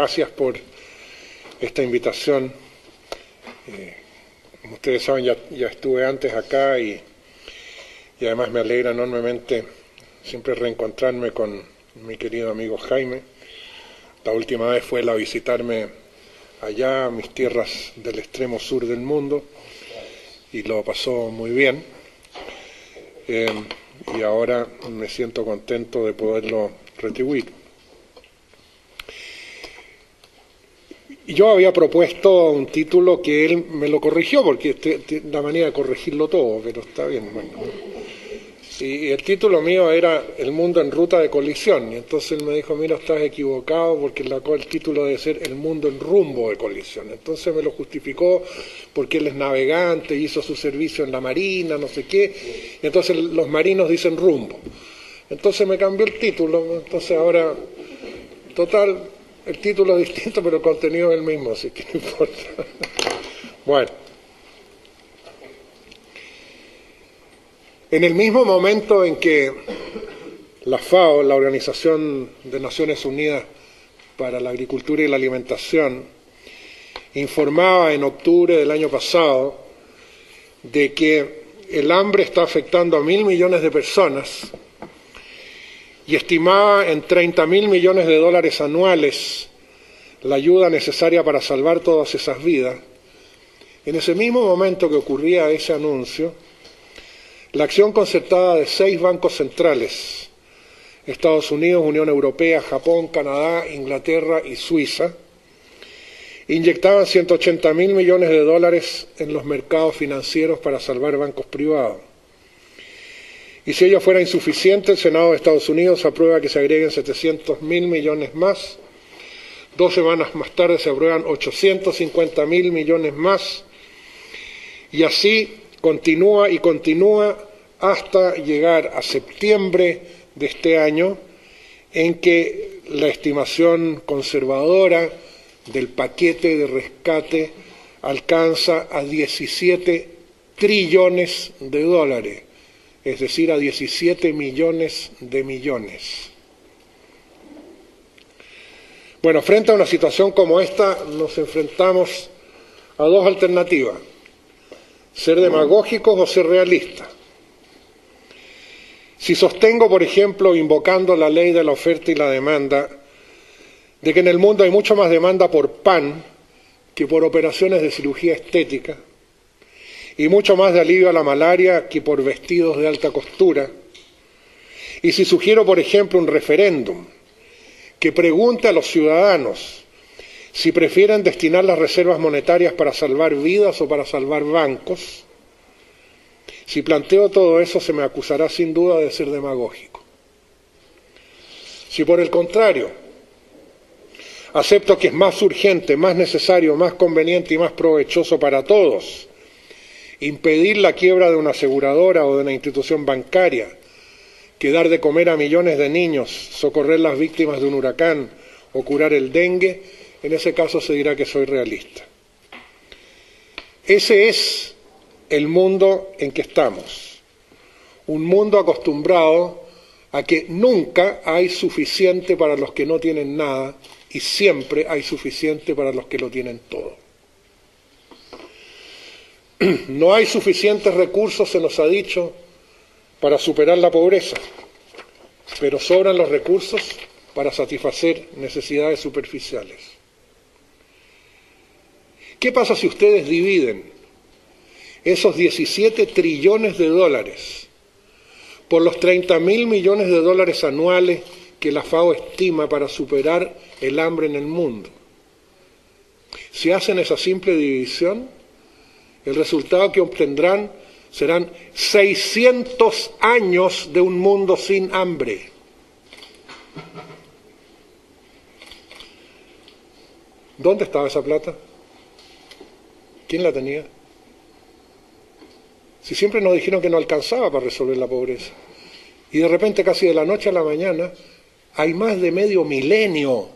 gracias por esta invitación. Como ustedes saben, ya estuve antes acá y además me alegra enormemente siempre reencontrarme con mi querido amigo Jaime. La última vez fue él a visitarme allá, a mis tierras del extremo sur del mundo, y lo pasó muy bien. Y ahora me siento contento de poderlo retribuir. Y yo había propuesto un título que él me lo corrigió, porque tiene la manera de corregirlo todo, pero está bien. Bueno. Y el título mío era El mundo en ruta de colisión, y entonces él me dijo, mira, estás equivocado porque el título debe ser El mundo en rumbo de colisión. Entonces me lo justificó porque él es navegante, hizo su servicio en la marina, no sé qué, y entonces los marinos dicen rumbo. Entonces me cambió el título, entonces ahora, total, el título es distinto, pero el contenido es el mismo, así que no importa. Bueno. En el mismo momento en que la FAO, la Organización de Naciones Unidas para la Agricultura y la Alimentación, informaba en octubre del año pasado de que el hambre está afectando a 1.000 millones de personas y estimaba en 30.000 millones de dólares anuales la ayuda necesaria para salvar todas esas vidas, en ese mismo momento que ocurría ese anuncio, la acción concertada de 6 bancos centrales, Estados Unidos, Unión Europea, Japón, Canadá, Inglaterra y Suiza, inyectaban 180.000 millones de dólares en los mercados financieros para salvar bancos privados. Y si ello fuera insuficiente, el Senado de Estados Unidos aprueba que se agreguen 700.000 millones más. 2 semanas más tarde se aprueban 850.000 millones más. Y así continúa y continúa hasta llegar a septiembre de este año, en que la estimación conservadora del paquete de rescate alcanza a 17 trillones de dólares, es decir, a 17 millones de millones. Bueno, frente a una situación como esta, nos enfrentamos a 2 alternativas: ser demagógicos o ser realistas. Si sostengo, por ejemplo, invocando la ley de la oferta y la demanda, de que en el mundo hay mucho más demanda por pan que por operaciones de cirugía estética, y mucho más de alivio a la malaria que por vestidos de alta costura, y si sugiero, por ejemplo, un referéndum que pregunte a los ciudadanos si prefieren destinar las reservas monetarias para salvar vidas o para salvar bancos, si planteo todo eso se me acusará sin duda de ser demagógico. Si por el contrario acepto que es más urgente, más necesario, más conveniente y más provechoso para todos impedir la quiebra de una aseguradora o de una institución bancaria, que dar de comer a millones de niños, socorrer las víctimas de un huracán o curar el dengue, en ese caso se dirá que soy realista. Ese es el mundo en que estamos, un mundo acostumbrado a que nunca hay suficiente para los que no tienen nada y siempre hay suficiente para los que lo tienen todo. No hay suficientes recursos, se nos ha dicho, para superar la pobreza, pero sobran los recursos para satisfacer necesidades superficiales. ¿Qué pasa si ustedes dividen esos 17 trillones de dólares por los 30.000 millones de dólares anuales que la FAO estima para superar el hambre en el mundo? Si hacen esa simple división, el resultado que obtendrán serán 600 años de un mundo sin hambre. ¿Dónde estaba esa plata? ¿Quién la tenía? Si siempre nos dijeron que no alcanzaba para resolver la pobreza. Y de repente, casi de la noche a la mañana, hay más de medio milenio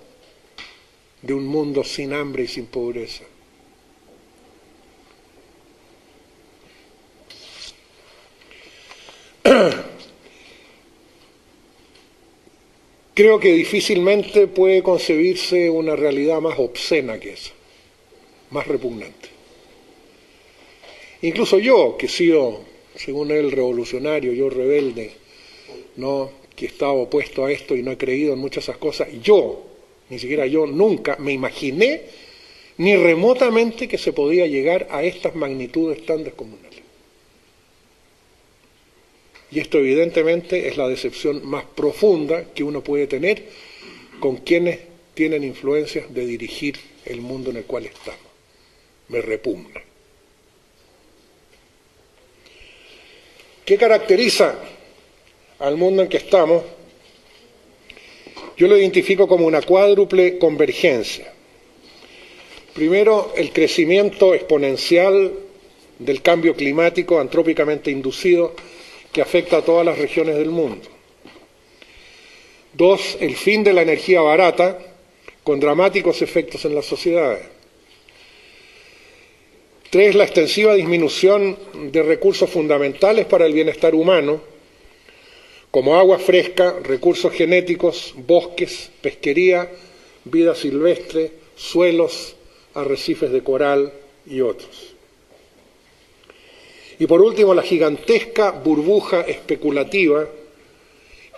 de un mundo sin hambre y sin pobreza. creo que difícilmente puede concebirse una realidad más obscena que esa, más repugnante. Incluso yo, que he sido, según él, revolucionario, yo rebelde, ¿no?, que estaba opuesto a esto y no he creído en muchas de esas cosas, yo, ni siquiera yo, nunca me imaginé ni remotamente que se podía llegar a estas magnitudes tan descomunales. Y esto evidentemente es la decepción más profunda que uno puede tener con quienes tienen influencias de dirigir el mundo en el cual estamos. Me repugna. ¿Qué caracteriza al mundo en que estamos? Yo lo identifico como una cuádruple convergencia. Primero, el crecimiento exponencial del cambio climático antrópicamente inducido que afecta a todas las regiones del mundo. Dos, el fin de la energía barata con dramáticos efectos en las sociedades. Tres, la extensiva disminución de recursos fundamentales para el bienestar humano, como agua fresca, recursos genéticos, bosques, pesquería, vida silvestre, suelos, arrecifes de coral y otros. Y por último, la gigantesca burbuja especulativa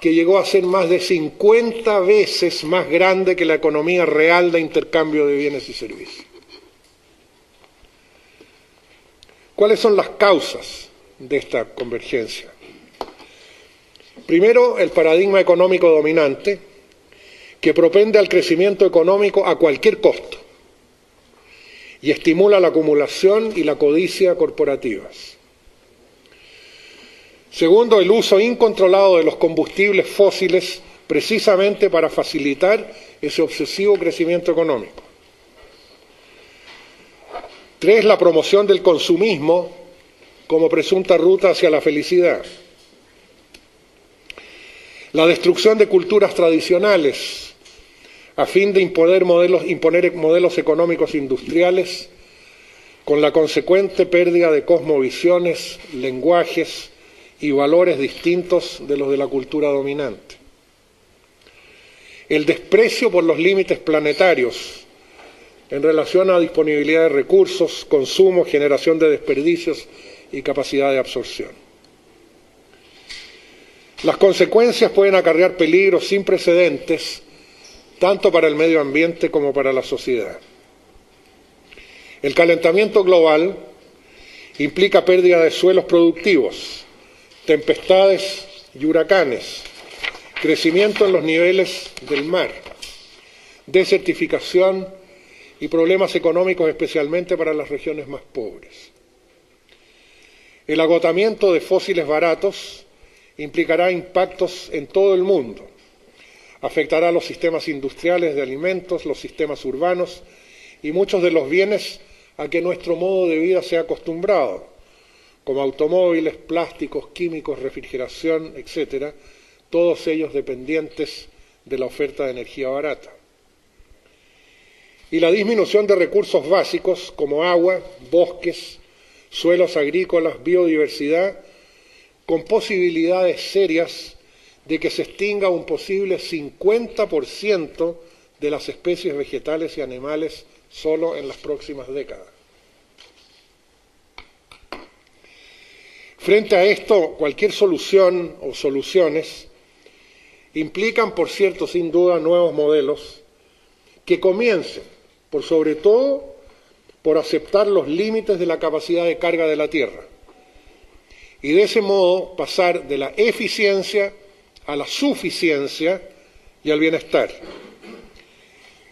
que llegó a ser más de 50 veces más grande que la economía real de intercambio de bienes y servicios. ¿Cuáles son las causas de esta convergencia? Primero, el paradigma económico dominante, que propende al crecimiento económico a cualquier costo y estimula la acumulación y la codicia corporativas. Segundo, el uso incontrolado de los combustibles fósiles precisamente para facilitar ese obsesivo crecimiento económico. Tres, la promoción del consumismo como presunta ruta hacia la felicidad. La destrucción de culturas tradicionales a fin de imponer modelos económicos industriales con la consecuente pérdida de cosmovisiones, lenguajes y valores distintos de los de la cultura dominante. El desprecio por los límites planetarios en relación a disponibilidad de recursos, consumo, generación de desperdicios y capacidad de absorción. Las consecuencias pueden acarrear peligros sin precedentes, tanto para el medio ambiente como para la sociedad. El calentamiento global implica pérdida de suelos productivos, tempestades y huracanes, crecimiento en los niveles del mar, desertificación y problemas económicos especialmente para las regiones más pobres. El agotamiento de fósiles baratos implicará impactos en todo el mundo. Afectará a los sistemas industriales de alimentos, los sistemas urbanos y muchos de los bienes a que nuestro modo de vida se ha acostumbrado, como automóviles, plásticos, químicos, refrigeración, etcétera, todos ellos dependientes de la oferta de energía barata. Y la disminución de recursos básicos como agua, bosques, suelos agrícolas, biodiversidad, con posibilidades serias de que se extinga un posible 50% de las especies vegetales y animales solo en las próximas décadas. Frente a esto, cualquier solución o soluciones implican, por cierto, sin duda, nuevos modelos que comiencen, por sobre todo, por aceptar los límites de la capacidad de carga de la Tierra y de ese modo pasar de la eficiencia a la suficiencia y al bienestar.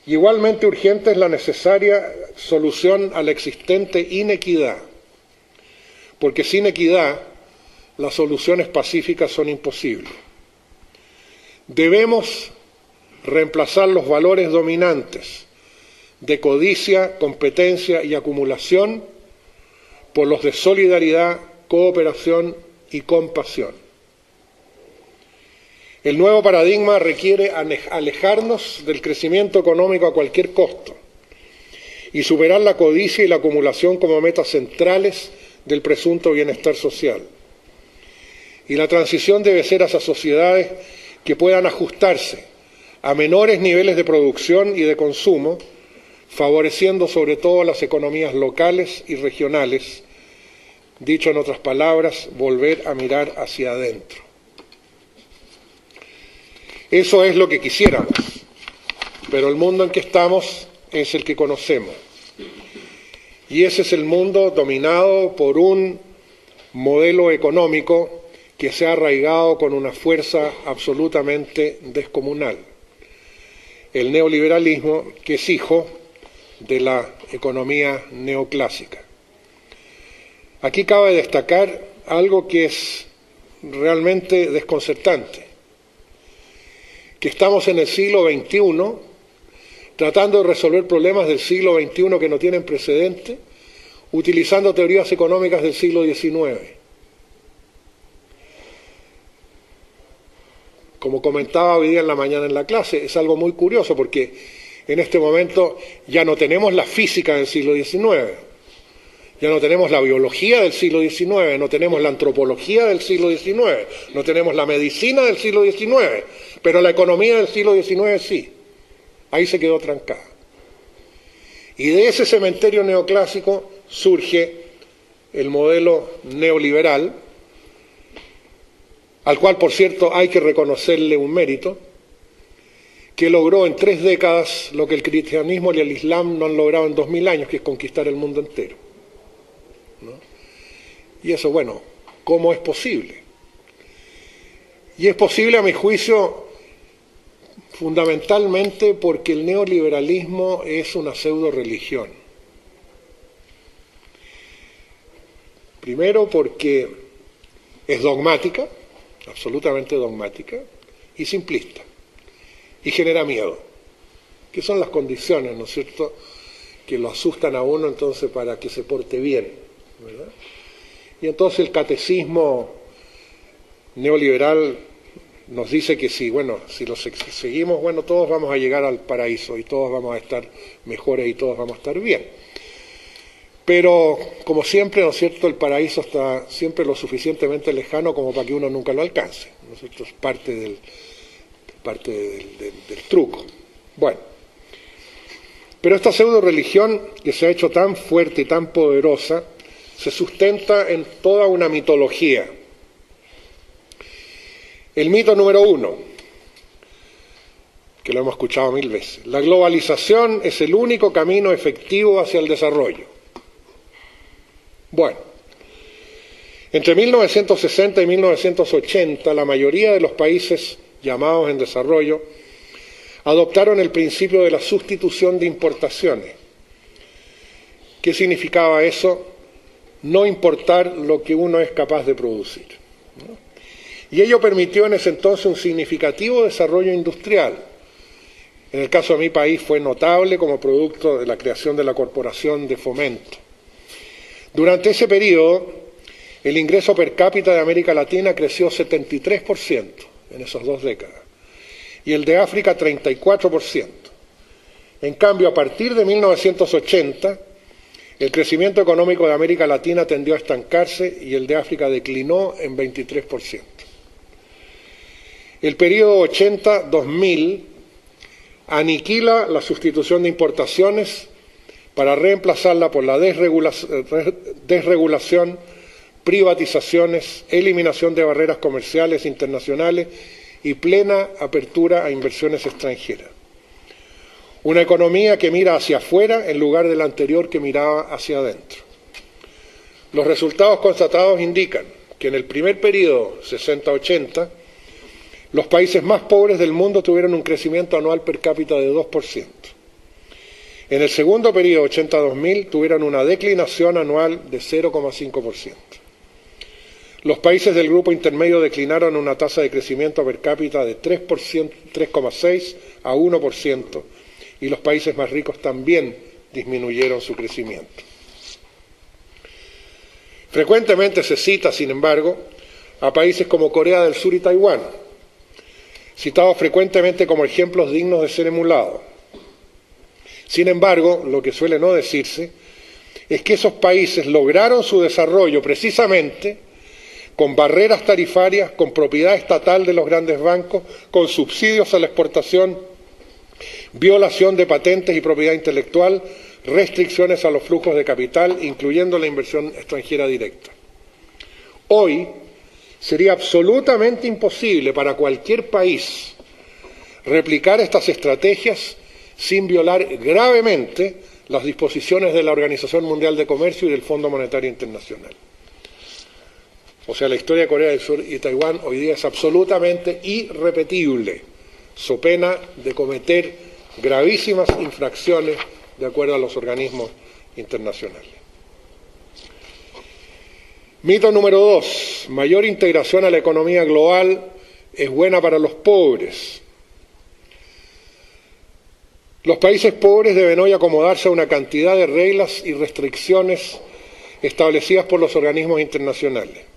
Igualmente urgente es la necesaria solución a la existente inequidad, porque sin equidad las soluciones pacíficas son imposibles. Debemos reemplazar los valores dominantes de codicia, competencia y acumulación por los de solidaridad, cooperación y compasión. El nuevo paradigma requiere alejarnos del crecimiento económico a cualquier costo y superar la codicia y la acumulación como metas centrales del presunto bienestar social. Y la transición debe ser hacia sociedades que puedan ajustarse a menores niveles de producción y de consumo, favoreciendo sobre todo las economías locales y regionales. Dicho en otras palabras, volver a mirar hacia adentro. Eso es lo que quisiéramos, pero el mundo en que estamos es el que conocemos. Y ese es el mundo dominado por un modelo económico que se ha arraigado con una fuerza absolutamente descomunal. El neoliberalismo, que es hijo de la economía neoclásica. Aquí cabe destacar algo que es realmente desconcertante, que estamos en el siglo XXI tratando de resolver problemas del siglo XXI que no tienen precedente, utilizando teorías económicas del siglo XIX. Como comentaba hoy día en la mañana en la clase, es algo muy curioso porque en este momento ya no tenemos la física del siglo XIX, ya no tenemos la biología del siglo XIX, no tenemos la antropología del siglo XIX, no tenemos la medicina del siglo XIX, pero la economía del siglo XIX sí. Ahí se quedó trancada. Y de ese cementerio neoclásico surge el modelo neoliberal, al cual, por cierto, hay que reconocerle un mérito, que logró en 3 décadas lo que el cristianismo y el islam no han logrado en 2000 años, que es conquistar el mundo entero, ¿no? Y eso, bueno, ¿cómo es posible? Y es posible, a mi juicio, fundamentalmente porque el neoliberalismo es una pseudo-religión. Primero porque es dogmática, absolutamente dogmática, y simplista, y genera miedo, que son las condiciones, ¿no es cierto?, que lo asustan a uno entonces para que se porte bien, ¿verdad? Y entonces el catecismo neoliberal nos dice que sí, bueno, si lo seguimos, bueno, todos vamos a llegar al paraíso y todos vamos a estar mejores y todos vamos a estar bien. Pero, como siempre, ¿no es cierto?, el paraíso está siempre lo suficientemente lejano como para que uno nunca lo alcance, ¿no es cierto? Es parte del truco. Bueno, pero esta pseudo religión que se ha hecho tan fuerte y tan poderosa se sustenta en toda una mitología. El mito número 1, que lo hemos escuchado 1000 veces: la globalización es el único camino efectivo hacia el desarrollo. Bueno, entre 1960 y 1980, la mayoría de los países llamados en desarrollo adoptaron el principio de la sustitución de importaciones. ¿Qué significaba eso? No importar lo que uno es capaz de producir, ¿no? Y ello permitió en ese entonces un significativo desarrollo industrial. En el caso de mi país fue notable como producto de la creación de la Corporación de Fomento. Durante ese periodo, el ingreso per cápita de América Latina creció 73% en esas 2 décadas, y el de África 34%. En cambio, a partir de 1980, el crecimiento económico de América Latina tendió a estancarse y el de África declinó en 23%. El periodo 80-2000 aniquila la sustitución de importaciones para reemplazarla por la desregulación, privatizaciones, eliminación de barreras comerciales internacionales y plena apertura a inversiones extranjeras. Una economía que mira hacia afuera en lugar de la anterior que miraba hacia adentro. Los resultados constatados indican que en el primer periodo, 60-80, los países más pobres del mundo tuvieron un crecimiento anual per cápita de 2%. En el segundo periodo, 80-2000, tuvieron una declinación anual de 0,5%. Los países del grupo intermedio declinaron una tasa de crecimiento per cápita de 3,6 a 1%, y los países más ricos también disminuyeron su crecimiento. Frecuentemente se cita, sin embargo, a países como Corea del Sur y Taiwán, citados frecuentemente como ejemplos dignos de ser emulados. Sin embargo, lo que suele no decirse es que esos países lograron su desarrollo precisamente con barreras tarifarias, con propiedad estatal de los grandes bancos, con subsidios a la exportación, violación de patentes y propiedad intelectual, restricciones a los flujos de capital, incluyendo la inversión extranjera directa. Hoy sería absolutamente imposible para cualquier país replicar estas estrategias sin violar gravemente las disposiciones de la Organización Mundial de Comercio y del Fondo Monetario Internacional. O sea, la historia de Corea del Sur y Taiwán hoy día es absolutamente irrepetible, so pena de cometer gravísimas infracciones de acuerdo a los organismos internacionales. Mito número 2. Mayor integración a la economía global es buena para los pobres. Los países pobres deben hoy acomodarse a una cantidad de reglas y restricciones establecidas por los organismos internacionales.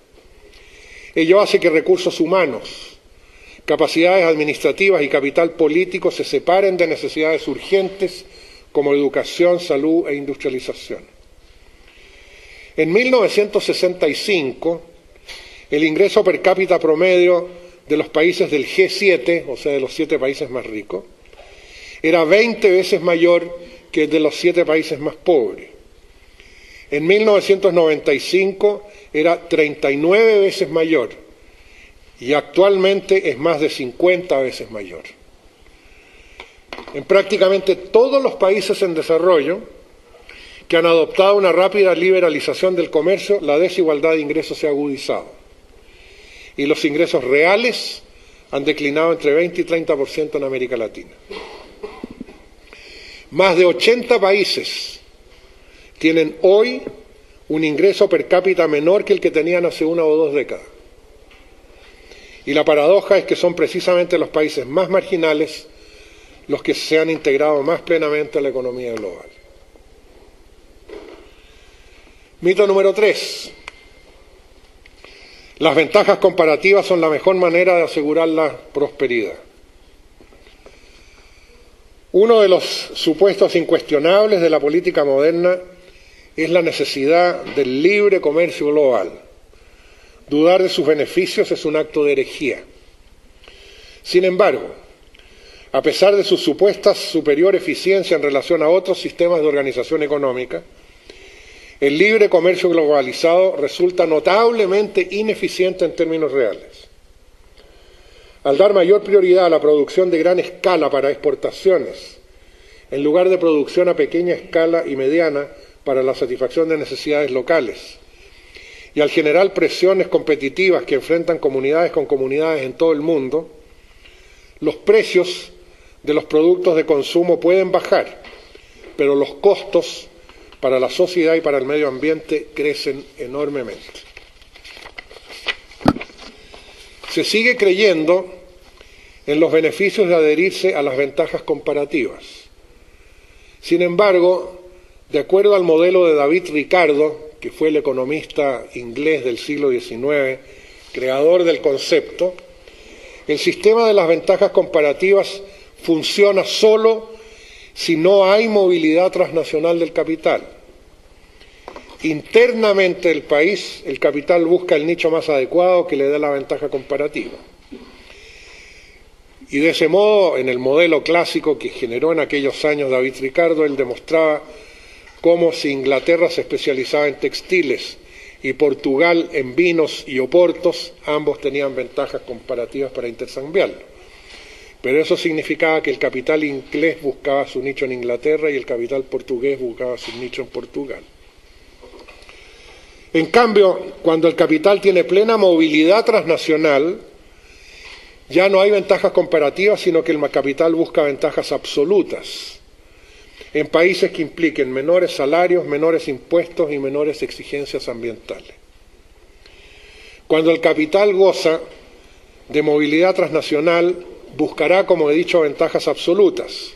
Ello hace que recursos humanos, capacidades administrativas y capital político se separen de necesidades urgentes como educación, salud e industrialización. En 1965, el ingreso per cápita promedio de los países del G7, o sea, de los 7 países más ricos, era 20 veces mayor que el de los 7 países más pobres. En 1995 era 39 veces mayor y actualmente es más de 50 veces mayor. En prácticamente todos los países en desarrollo que han adoptado una rápida liberalización del comercio, la desigualdad de ingresos se ha agudizado y los ingresos reales han declinado entre 20 y 30% en América Latina. Más de 80 países tienen hoy un ingreso per cápita menor que el que tenían hace 1 o 2 décadas. Y la paradoja es que son precisamente los países más marginales los que se han integrado más plenamente a la economía global. Mito número 3. Las ventajas comparativas son la mejor manera de asegurar la prosperidad. Uno de los supuestos incuestionables de la política moderna es la necesidad del libre comercio global. Dudar de sus beneficios es un acto de herejía. Sin embargo, a pesar de su supuesta superior eficiencia en relación a otros sistemas de organización económica, el libre comercio globalizado resulta notablemente ineficiente en términos reales. Al dar mayor prioridad a la producción de gran escala para exportaciones, en lugar de producción a pequeña escala y mediana para la satisfacción de necesidades locales, y al generar presiones competitivas que enfrentan comunidades con comunidades en todo el mundo, los precios de los productos de consumo pueden bajar, pero los costos para la sociedad y para el medio ambiente crecen enormemente. Se sigue creyendo en los beneficios de adherirse a las ventajas comparativas. Sin embargo, de acuerdo al modelo de David Ricardo, que fue el economista inglés del siglo XIX, creador del concepto, el sistema de las ventajas comparativas funciona solo si no hay movilidad transnacional del capital. Internamente del país, el capital busca el nicho más adecuado que le dé la ventaja comparativa. Y de ese modo, en el modelo clásico que generó en aquellos años David Ricardo, él demostraba cómo si Inglaterra se especializaba en textiles y Portugal en vinos y oportos, ambos tenían ventajas comparativas para intercambiarlo. Pero eso significaba que el capital inglés buscaba su nicho en Inglaterra y el capital portugués buscaba su nicho en Portugal. En cambio, cuando el capital tiene plena movilidad transnacional, ya no hay ventajas comparativas, sino que el capital busca ventajas absolutas en países que impliquen menores salarios, menores impuestos y menores exigencias ambientales. Cuando el capital goza de movilidad transnacional, buscará, como he dicho, ventajas absolutas,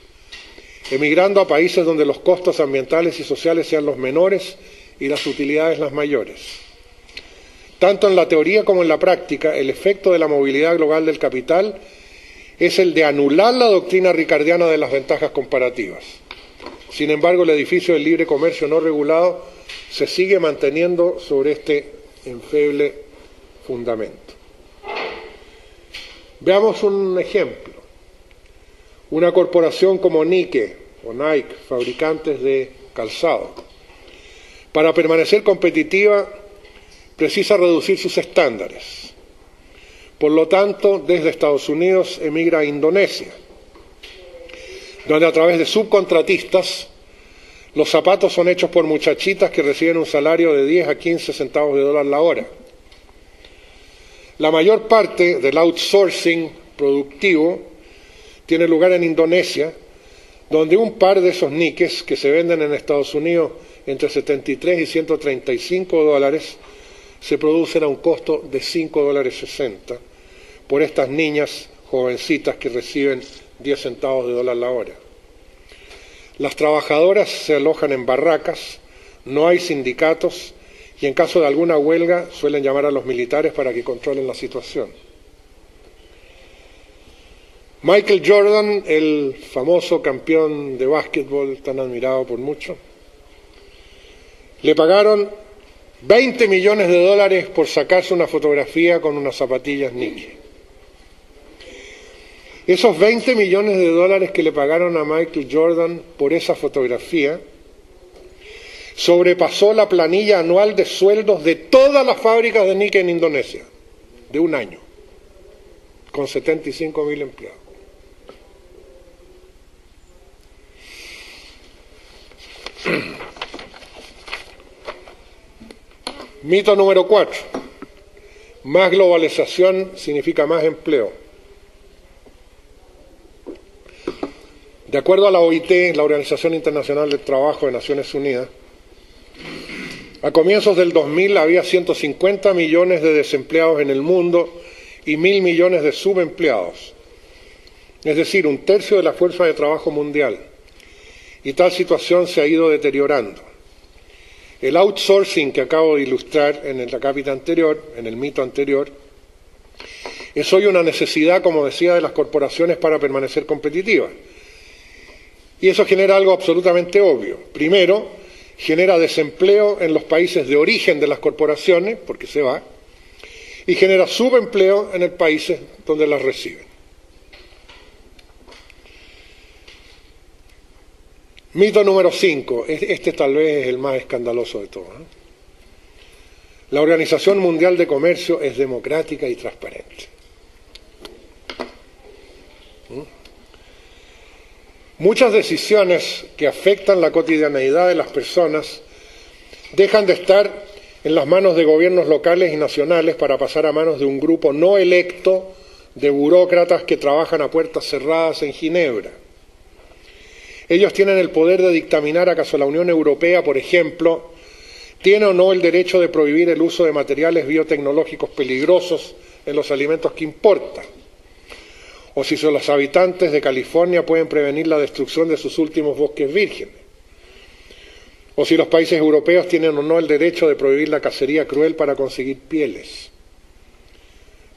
emigrando a países donde los costos ambientales y sociales sean los menores y las utilidades las mayores. Tanto en la teoría como en la práctica, el efecto de la movilidad global del capital es el de anular la doctrina ricardiana de las ventajas comparativas. Sin embargo, el edificio del libre comercio no regulado se sigue manteniendo sobre este endeble fundamento. Veamos un ejemplo. Una corporación como Nike o Nike, fabricantes de calzado, para permanecer competitiva precisa reducir sus estándares. Por lo tanto, desde Estados Unidos emigra a Indonesia, donde a través de subcontratistas los zapatos son hechos por muchachitas que reciben un salario de 10 a 15 centavos de dólar la hora. La mayor parte del outsourcing productivo tiene lugar en Indonesia, donde un par de esos Nikes que se venden en Estados Unidos entre 73 y 135 dólares se producen a un costo de 5 dólares 60 por estas niñas jovencitas que reciben 10 centavos de dólar la hora. Las trabajadoras se alojan en barracas, no hay sindicatos y en caso de alguna huelga suelen llamar a los militares para que controlen la situación. Michael Jordan, el famoso campeón de básquetbol tan admirado por muchos, le pagaron 20 millones de dólares por sacarse una fotografía con unas zapatillas Nike. Esos 20 millones de dólares que le pagaron a Michael Jordan por esa fotografía sobrepasó la planilla anual de sueldos de todas las fábricas de Nike en Indonesia, de un año, con 75.000 empleados. Mito número 4. Más globalización significa más empleo. De acuerdo a la OIT, la Organización Internacional del Trabajo de Naciones Unidas, a comienzos del 2000 había 150 millones de desempleados en el mundo y 1.000 millones de subempleados, es decir, un tercio de la fuerza de trabajo mundial. Y tal situación se ha ido deteriorando. El outsourcing que acabo de ilustrar en la cápita anterior, en el mito anterior, es hoy una necesidad, como decía, de las corporaciones para permanecer competitivas. Y eso genera algo absolutamente obvio. Primero, genera desempleo en los países de origen de las corporaciones, porque se va, y genera subempleo en los países donde las reciben. Mito número 5, este tal vez es el más escandaloso de todos, ¿no? La Organización Mundial de Comercio es democrática y transparente. Muchas decisiones que afectan la cotidianeidad de las personas dejan de estar en las manos de gobiernos locales y nacionales para pasar a manos de un grupo no electo de burócratas que trabajan a puertas cerradas en Ginebra. Ellos tienen el poder de dictaminar acaso la Unión Europea, por ejemplo, tiene o no el derecho de prohibir el uso de materiales biotecnológicos peligrosos en los alimentos que importa, o si son los habitantes de California pueden prevenir la destrucción de sus últimos bosques vírgenes, o si los países europeos tienen o no el derecho de prohibir la cacería cruel para conseguir pieles.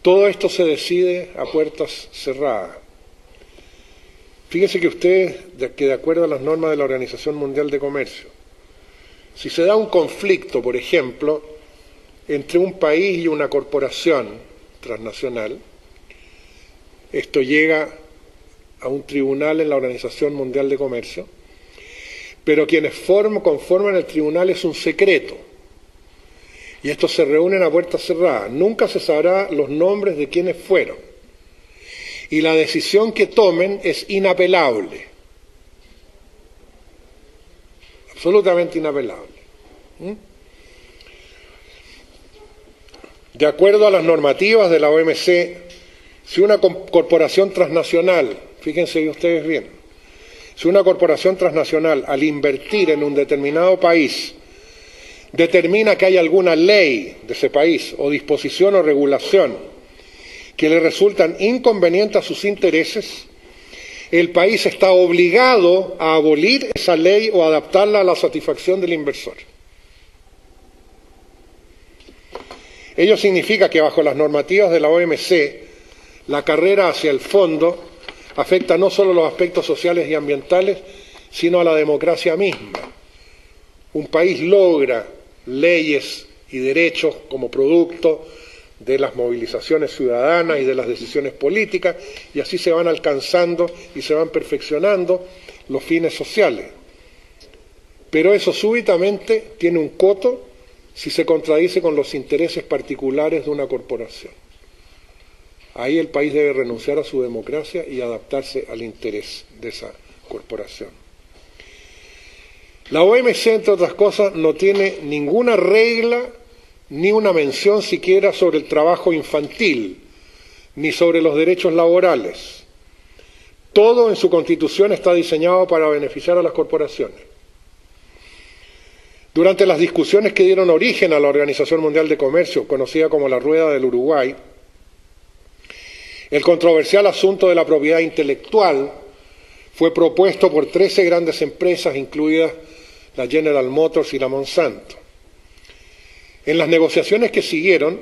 Todo esto se decide a puertas cerradas. Fíjense que ustedes, que de acuerdo a las normas de la Organización Mundial de Comercio, si se da un conflicto, por ejemplo, entre un país y una corporación transnacional, esto llega a un tribunal en la Organización Mundial de Comercio, pero quienes conforman el tribunal es un secreto, y estos se reúnen a puertas cerradas. Nunca se sabrá los nombres de quienes fueron, y la decisión que tomen es inapelable, absolutamente inapelable. De acuerdo a las normativas de la OMC, si una corporación transnacional, fíjense ustedes bien, si una corporación transnacional al invertir en un determinado país determina que hay alguna ley de ese país o disposición o regulación que le resultan inconvenientes a sus intereses, el país está obligado a abolir esa ley o adaptarla a la satisfacción del inversor. Ello significa que bajo las normativas de la OMC, la carrera hacia el fondo afecta no solo los aspectos sociales y ambientales, sino a la democracia misma. Un país logra leyes y derechos como producto de las movilizaciones ciudadanas y de las decisiones políticas, y así se van alcanzando y se van perfeccionando los fines sociales. Pero eso súbitamente tiene un coto si se contradice con los intereses particulares de una corporación. Ahí el país debe renunciar a su democracia y adaptarse al interés de esa corporación. La OMC, entre otras cosas, no tiene ninguna regla ni una mención siquiera sobre el trabajo infantil, ni sobre los derechos laborales. Todo en su constitución está diseñado para beneficiar a las corporaciones. Durante las discusiones que dieron origen a la Organización Mundial de Comercio, conocida como la Rueda del Uruguay, el controversial asunto de la propiedad intelectual fue propuesto por 13 grandes empresas, incluidas la General Motors y la Monsanto. En las negociaciones que siguieron,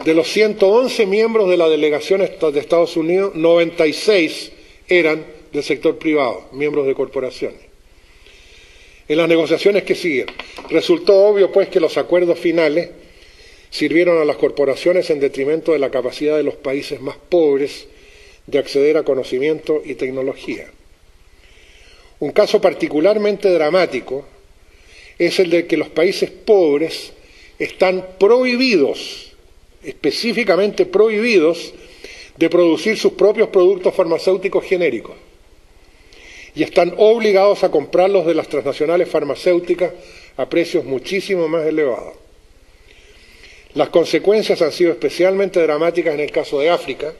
de los 111 miembros de la delegación de Estados Unidos, 96 eran del sector privado, miembros de corporaciones. En las negociaciones que siguieron, resultó obvio pues que los acuerdos finales sirvieron a las corporaciones en detrimento de la capacidad de los países más pobres de acceder a conocimiento y tecnología. Un caso particularmente dramático es el de que los países pobres están prohibidos, específicamente prohibidos, de producir sus propios productos farmacéuticos genéricos y están obligados a comprarlos de las transnacionales farmacéuticas a precios muchísimo más elevados. Las consecuencias han sido especialmente dramáticas en el caso de África,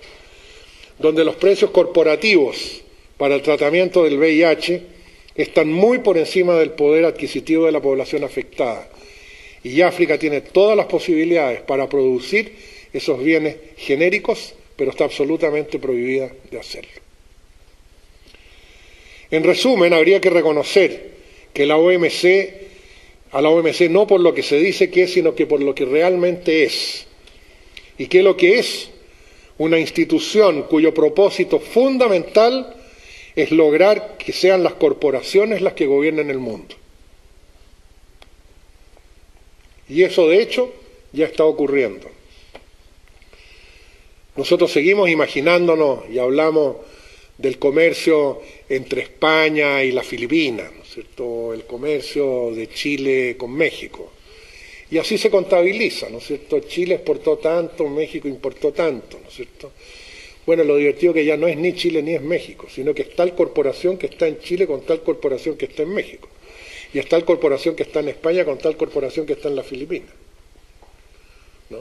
donde los precios corporativos para el tratamiento del VIH están muy por encima del poder adquisitivo de la población afectada. Y África tiene todas las posibilidades para producir esos bienes genéricos, pero está absolutamente prohibida de hacerlo. En resumen, habría que reconocer que a la OMC no por lo que se dice que es, sino que por lo que realmente es. Y que lo que es una institución cuyo propósito fundamental es lograr que sean las corporaciones las que gobiernen el mundo. Y eso, de hecho, ya está ocurriendo. Nosotros seguimos imaginándonos y hablamos del comercio entre España y las Filipinas, ¿no es cierto? El comercio de Chile con México. Y así se contabiliza, ¿no es cierto? Chile exportó tanto, México importó tanto, ¿no es cierto? Bueno, lo divertido que ya no es ni Chile ni es México, sino que es tal corporación que está en Chile con tal corporación que está en México. Y es tal corporación que está en España con tal corporación que está en las Filipinas, ¿no?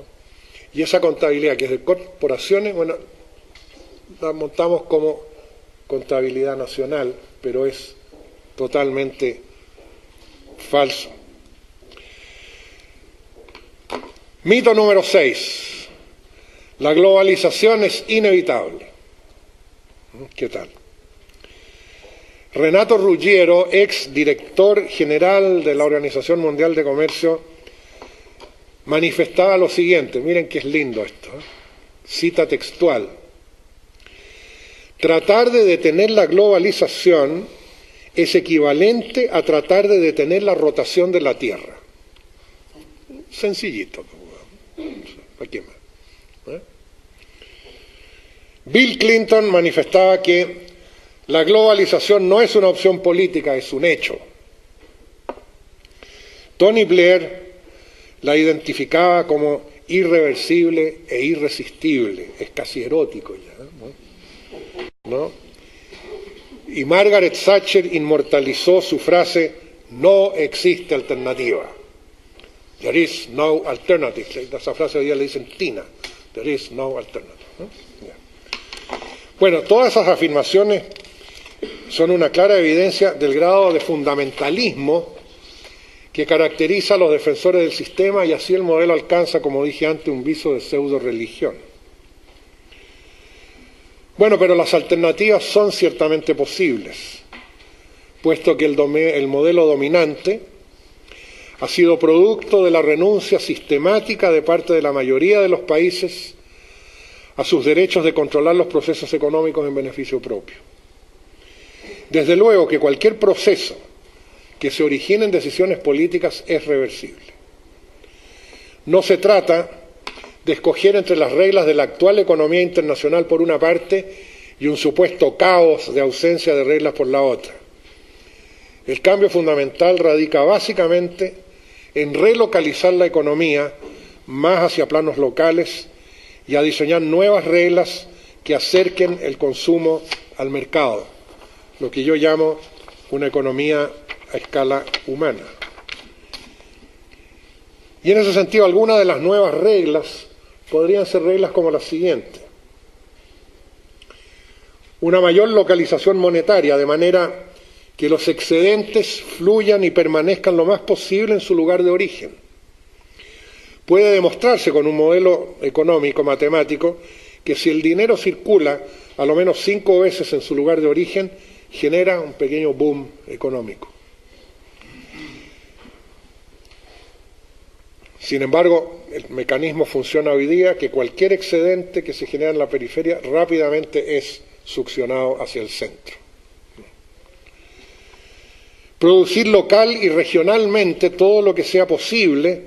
Y esa contabilidad que es de corporaciones, bueno, la montamos como contabilidad nacional, pero es totalmente falso. Mito número 6. La globalización es inevitable. ¿Qué tal? Renato Ruggiero, ex director general de la Organización Mundial de Comercio, manifestaba lo siguiente, miren que es lindo esto, cita textual: tratar de detener la globalización es equivalente a tratar de detener la rotación de la Tierra. Sencillito. ¿Para qué más? Bill Clinton manifestaba que la globalización no es una opción política, es un hecho. Tony Blair la identificaba como irreversible e irresistible, es casi erótico ya, ¿no? Y Margaret Thatcher inmortalizó su frase: no existe alternativa. There is no alternative. Esa frase hoy día le dicen Tina. There is no alternative, ¿no? Yeah. Bueno, todas esas afirmaciones son una clara evidencia del grado de fundamentalismo que caracteriza a los defensores del sistema, y así el modelo alcanza, como dije antes, un viso de pseudo-religión. Bueno, pero las alternativas son ciertamente posibles, puesto que el modelo dominante ha sido producto de la renuncia sistemática de parte de la mayoría de los países a sus derechos de controlar los procesos económicos en beneficio propio. Desde luego que cualquier proceso que se origine en decisiones políticas es reversible. No se trata de escoger entre las reglas de la actual economía internacional por una parte y un supuesto caos de ausencia de reglas por la otra. El cambio fundamental radica básicamente en relocalizar la economía más hacia planos locales y a diseñar nuevas reglas que acerquen el consumo al mercado, lo que yo llamo una economía a escala humana. Y en ese sentido, algunas de las nuevas reglas podrían ser reglas como las siguientes. Una mayor localización monetaria, de manera que los excedentes fluyan y permanezcan lo más posible en su lugar de origen. Puede demostrarse con un modelo económico, matemático, que si el dinero circula a lo menos 5 veces en su lugar de origen, genera un pequeño boom económico. Sin embargo, el mecanismo funciona hoy día que cualquier excedente que se genera en la periferia rápidamente es succionado hacia el centro. Producir local y regionalmente todo lo que sea posible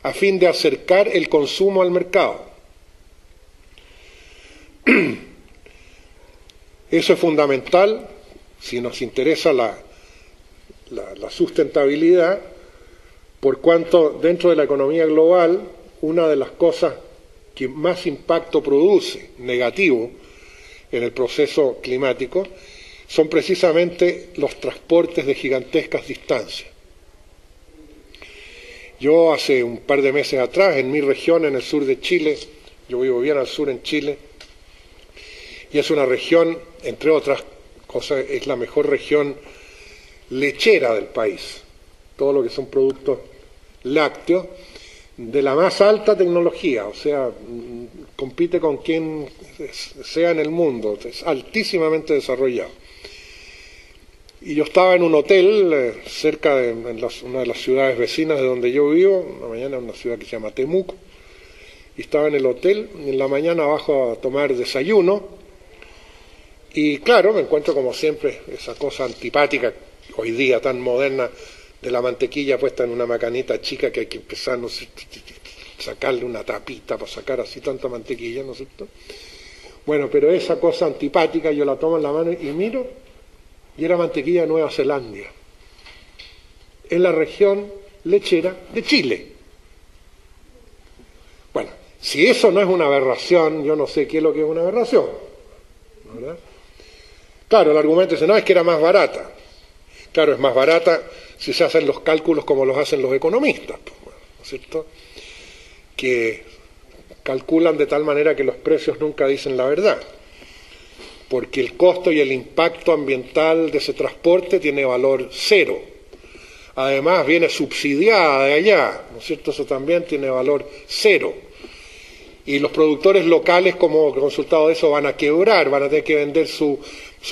a fin de acercar el consumo al mercado. Eso es fundamental si nos interesa la sustentabilidad, por cuanto dentro de la economía global una de las cosas que más impacto produce negativo en el proceso climático son precisamente los transportes de gigantescas distancias. Yo hace un par de meses atrás, en mi región, en el sur de Chile, yo vivo bien al sur en Chile, y es una región, entre otras cosas, es la mejor región lechera del país. Todo lo que son productos lácteos de la más alta tecnología, o sea, compite con quien sea en el mundo, es altísimamente desarrollado. Y yo estaba en un hotel cerca de una de las ciudades vecinas de donde yo vivo, una mañana en una ciudad que se llama Temuco, y estaba en el hotel, y en la mañana bajo a tomar desayuno, y claro, me encuentro como siempre esa cosa antipática, hoy día tan moderna, de la mantequilla puesta en una macanita chica que hay que empezar, ¿no es cierto?, sacarle una tapita para sacar así tanta mantequilla, ¿no es cierto? Bueno, pero esa cosa antipática yo la tomo en la mano y miro, y era mantequilla de Nueva Zelanda, en la región lechera de Chile. Bueno, si eso no es una aberración, yo no sé qué es lo que es una aberración, ¿verdad? Claro, el argumento dice, no, es que era más barata. Claro, es más barata si se hacen los cálculos como los hacen los economistas, ¿no es cierto?, que calculan de tal manera que los precios nunca dicen la verdad, porque el costo y el impacto ambiental de ese transporte tiene valor cero. Además viene subsidiada de allá, ¿no es cierto?, eso también tiene valor cero. Y los productores locales, como resultado de eso, van a quebrar, van a tener que vender su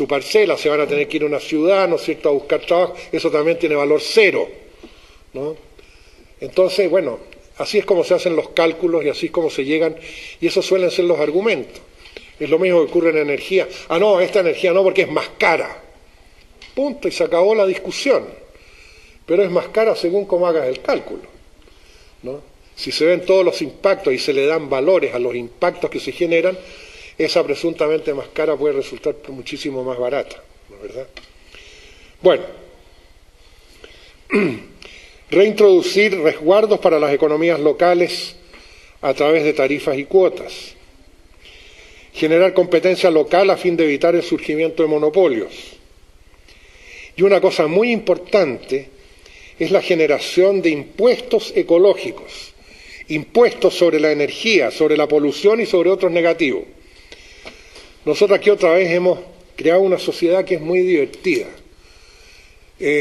parcela, se van a tener que ir a una ciudad, ¿no es cierto?, a buscar trabajo, eso también tiene valor cero, ¿no? Entonces, bueno, así es como se hacen los cálculos y así es como se llegan, y esos suelen ser los argumentos. Es lo mismo que ocurre en energía. Ah, no, esta energía no, porque es más cara. Punto, y se acabó la discusión. Pero es más cara según cómo hagas el cálculo, ¿no? Si se ven todos los impactos y se le dan valores a los impactos que se generan, esa presuntamente más cara puede resultar muchísimo más barata, ¿no es verdad? Bueno, reintroducir resguardos para las economías locales a través de tarifas y cuotas. Generar competencia local a fin de evitar el surgimiento de monopolios. Y una cosa muy importante es la generación de impuestos ecológicos, impuestos sobre la energía, sobre la polución y sobre otros negativos. Nosotros aquí otra vez hemos creado una sociedad que es muy divertida.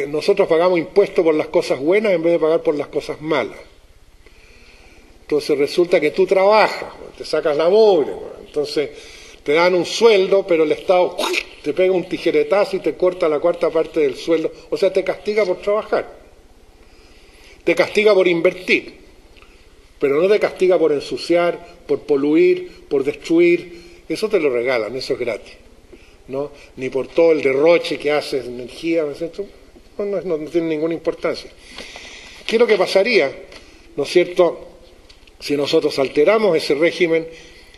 Nosotros pagamos impuestos por las cosas buenas en vez de pagar por las cosas malas. Entonces resulta que tú trabajas, te sacas la mugre, entonces te dan un sueldo, pero el Estado te pega un tijeretazo y te corta la cuarta parte del sueldo. O sea, te castiga por trabajar, te castiga por invertir, pero no te castiga por ensuciar, por poluir, por destruir. Eso te lo regalan, eso es gratis, ¿no? Ni por todo el derroche que haces de energía, no tiene ninguna importancia. ¿Qué es lo que pasaría, no es cierto, si nosotros alteramos ese régimen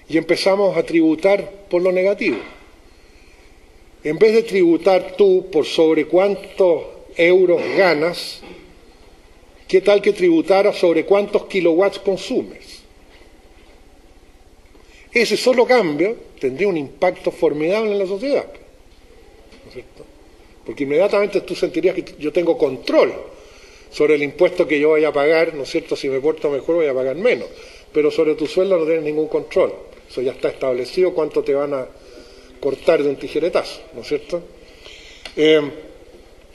y empezamos a tributar por lo negativo. En vez de tributar tú por sobre cuántos euros ganas, ¿qué tal que tributaras sobre cuántos kilowatts consumes? Ese solo cambio tendría un impacto formidable en la sociedad, ¿no es cierto? Porque inmediatamente tú sentirías que yo tengo control sobre el impuesto que yo vaya a pagar, ¿no es cierto? Si me porto mejor voy a pagar menos, pero sobre tu sueldo no tienes ningún control. Eso ya está establecido, cuánto te van a cortar de un tijeretazo, ¿no es cierto?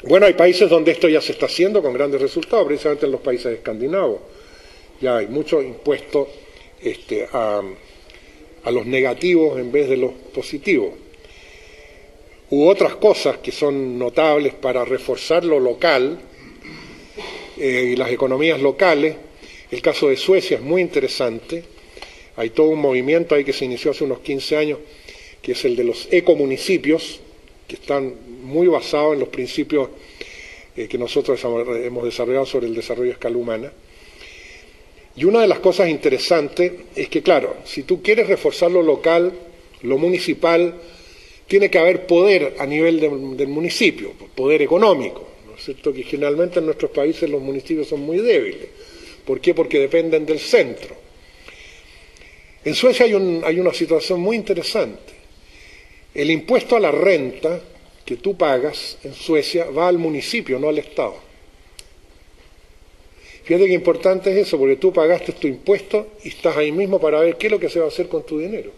Bueno, hay países donde esto ya se está haciendo con grandes resultados, precisamente en los países escandinavos. Ya hay mucho impuesto a los negativos en vez de los positivos. U otras cosas que son notables para reforzar lo local y las economías locales. El caso de Suecia es muy interesante. Hay todo un movimiento ahí que se inició hace unos 15 años, que es el de los ecomunicipios, que están muy basados en los principios que nosotros hemos desarrollado sobre el desarrollo a escala humana. Y una de las cosas interesantes es que, claro, si tú quieres reforzar lo local, lo municipal, tiene que haber poder a nivel del municipio, poder económico, ¿no es cierto? Que generalmente en nuestros países los municipios son muy débiles. ¿Por qué? Porque dependen del centro. En Suecia hay una situación muy interesante. El impuesto a la renta que tú pagas en Suecia va al municipio, no al Estado. Fíjate qué importante es eso, porque tú pagaste tu impuesto y estás ahí mismo para ver qué es lo que se va a hacer con tu dinero.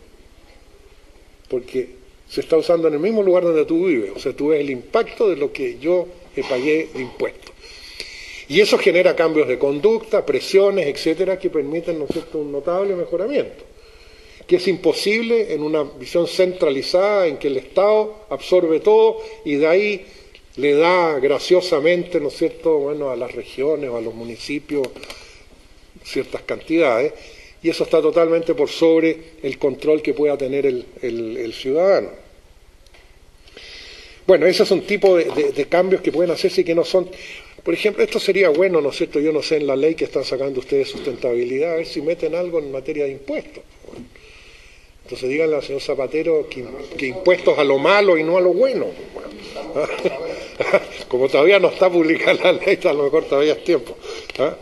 Porque se está usando en el mismo lugar donde tú vives, o sea, tú ves el impacto de lo que yo pagué de impuestos. Y eso genera cambios de conducta, presiones, etcétera, que permiten, ¿no es cierto?, un notable mejoramiento, que es imposible en una visión centralizada en que el Estado absorbe todo y de ahí le da graciosamente, ¿no es cierto?, bueno, a las regiones o a los municipios ciertas cantidades, y eso está totalmente por sobre el control que pueda tener el ciudadano. Bueno, esos son tipos de cambios que pueden hacerse y que no son... Por ejemplo, esto sería bueno, ¿no es cierto?, yo no sé en la ley que están sacando ustedes sustentabilidad, a ver si meten algo en materia de impuestos. Bueno, entonces díganle al señor Zapatero que impuestos a lo malo y no a lo bueno. Bueno, como todavía no está publicada la ley, a lo mejor todavía es tiempo. ¿Ah?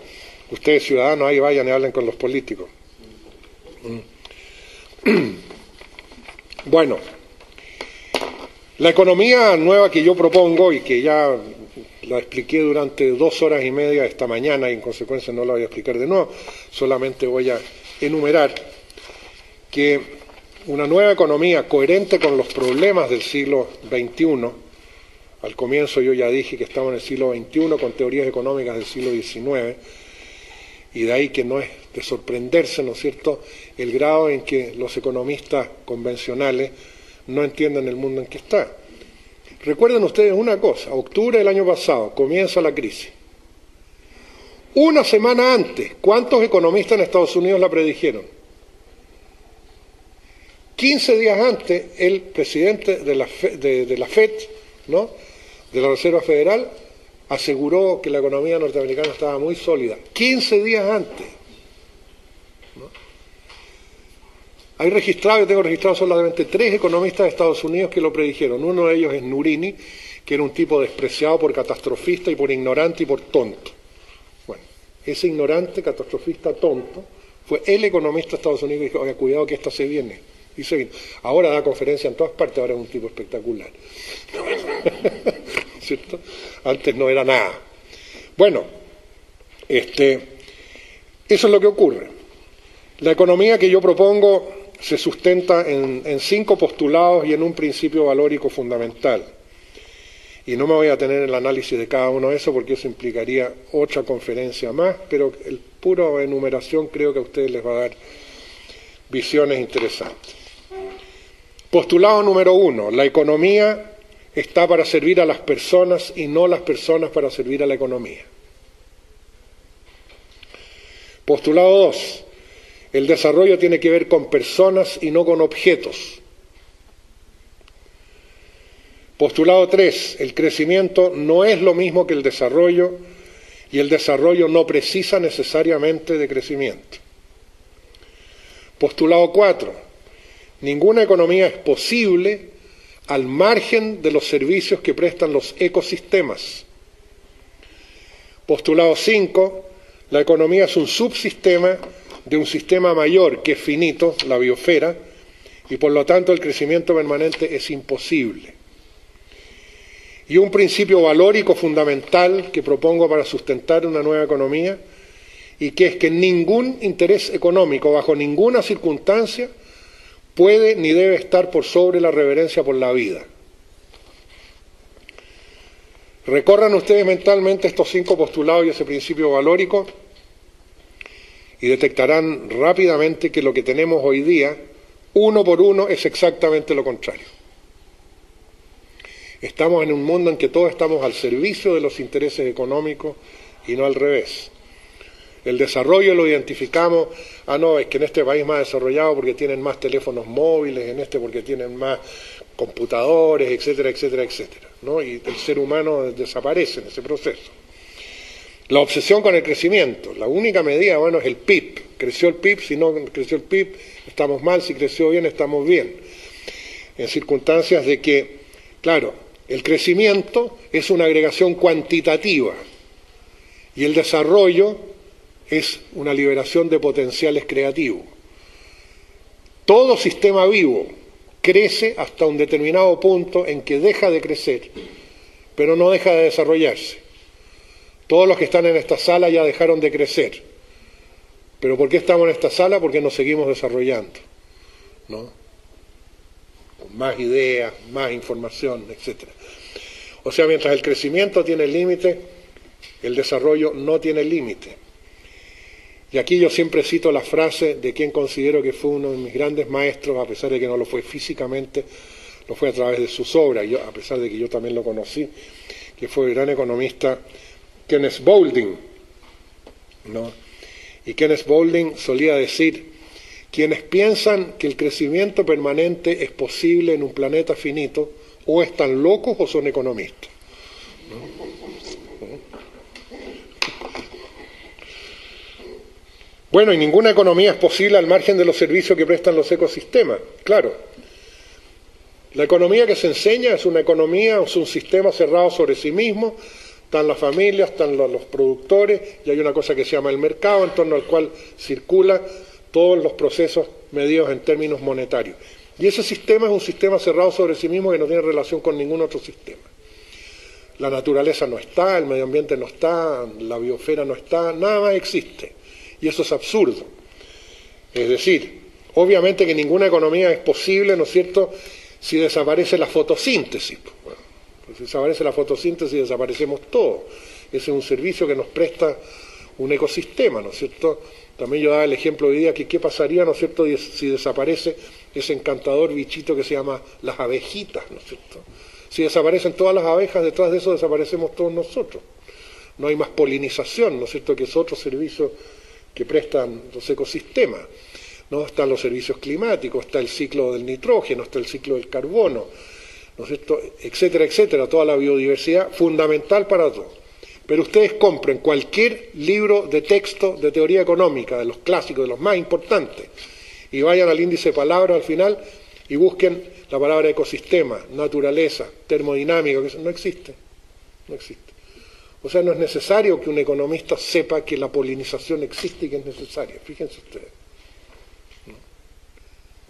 Ustedes ciudadanos ahí vayan y hablen con los políticos. Bueno, la economía nueva que yo propongo y que ya la expliqué durante 2 horas y media esta mañana y en consecuencia no la voy a explicar de nuevo, solamente voy a enumerar que una nueva economía coherente con los problemas del siglo XXI, al comienzo yo ya dije que estamos en el siglo XXI con teorías económicas del siglo XIX, y de ahí que no es de sorprenderse, ¿no es cierto?, el grado en que los economistas convencionales no entienden el mundo en que está. Recuerden ustedes una cosa, octubre del año pasado comienza la crisis. Una semana antes, ¿cuántos economistas en Estados Unidos la predijeron? 15 días antes, el presidente de la FED, ¿no?, de la Reserva Federal, aseguró que la economía norteamericana estaba muy sólida. 15 días antes. ¿No? Yo tengo registrados solamente 3 economistas de Estados Unidos que lo predijeron. Uno de ellos es Nurini, que era un tipo despreciado por catastrofista y por ignorante y por tonto. Bueno, ese ignorante, catastrofista, tonto, fue el economista de Estados Unidos que dijo, oiga, cuidado que esto se viene. Y se vino. Ahora da conferencia en todas partes, ahora es un tipo espectacular. ¿Cierto? Antes no era nada. Bueno, eso es lo que ocurre. La economía que yo propongo se sustenta en 5 postulados y en un principio valórico fundamental. Y no me voy a tener el análisis de cada uno de esos porque eso implicaría otra conferencia más, pero el puro enumeración creo que a ustedes les va a dar visiones interesantes. Postulado número 1, la economía está para servir a las personas y no las personas para servir a la economía. Postulado 2, el desarrollo tiene que ver con personas y no con objetos. Postulado 3, el crecimiento no es lo mismo que el desarrollo y el desarrollo no precisa necesariamente de crecimiento. Postulado 4. Ninguna economía es posible al margen de los servicios que prestan los ecosistemas. Postulado 5. La economía es un subsistema de un sistema mayor que es finito, la biosfera, y por lo tanto el crecimiento permanente es imposible. Y un principio valórico fundamental que propongo para sustentar una nueva economía, y que es que ningún interés económico, bajo ninguna circunstancia, puede ni debe estar por sobre la reverencia por la vida. Recorran ustedes mentalmente estos 5 postulados y ese principio valórico y detectarán rápidamente que lo que tenemos hoy día, uno por uno, es exactamente lo contrario. Estamos en un mundo en que todos estamos al servicio de los intereses económicos y no al revés. El desarrollo lo identificamos, no, es que en este país más desarrollado porque tienen más teléfonos móviles, en este porque tienen más computadores, etcétera, etcétera, etcétera, ¿no? Y el ser humano desaparece en ese proceso. La obsesión con el crecimiento, la única medida, bueno, es el PIB. Creció el PIB, si no creció el PIB, estamos mal, si creció bien, estamos bien. En circunstancias de que, claro, el crecimiento es una agregación cuantitativa y el desarrollo es una liberación de potenciales creativos. Todo sistema vivo crece hasta un determinado punto en que deja de crecer, pero no deja de desarrollarse. Todos los que están en esta sala ya dejaron de crecer. ¿Pero por qué estamos en esta sala? Porque nos seguimos desarrollando, ¿no? Con más ideas, más información, etc. O sea, mientras el crecimiento tiene límite, el desarrollo no tiene límite. Y aquí yo siempre cito la frase de quien considero que fue uno de mis grandes maestros, a pesar de que no lo fue físicamente, lo fue a través de sus obras, a pesar de que yo también lo conocí, que fue el gran economista Kenneth Boulding, ¿no? Y Kenneth Boulding solía decir: quienes piensan que el crecimiento permanente es posible en un planeta finito, o están locos o son economistas, ¿no? Bueno, y ninguna economía es posible al margen de los servicios que prestan los ecosistemas, claro. La economía que se enseña es una economía, es un sistema cerrado sobre sí mismo. Están las familias, están los productores, y hay una cosa que se llama el mercado, en torno al cual circulan todos los procesos medidos en términos monetarios. Y ese sistema es un sistema cerrado sobre sí mismo que no tiene relación con ningún otro sistema. La naturaleza no está, el medio ambiente no está, la biosfera no está, nada más existe. Y eso es absurdo. Es decir, obviamente que ninguna economía es posible, ¿no es cierto?, si desaparece la fotosíntesis. Bueno, pues si desaparece la fotosíntesis, desaparecemos todo. Ese es un servicio que nos presta un ecosistema, ¿no es cierto? También yo daba el ejemplo hoy día que qué pasaría, ¿no es cierto?, si desaparece ese encantador bichito que se llama las abejitas, ¿no es cierto? Si desaparecen todas las abejas, detrás de eso desaparecemos todos nosotros. No hay más polinización, ¿no es cierto?, que es otro servicio que prestan los ecosistemas, ¿no? Están los servicios climáticos, está el ciclo del nitrógeno, está el ciclo del carbono, ¿no es cierto?, etcétera, etcétera, toda la biodiversidad fundamental para todo. Pero ustedes compren cualquier libro de texto de teoría económica, de los clásicos, de los más importantes, y vayan al índice de palabras al final y busquen la palabra ecosistema, naturaleza, termodinámica, que no existe, no existe. O sea, no es necesario que un economista sepa que la polinización existe y que es necesaria. Fíjense ustedes. ¿No?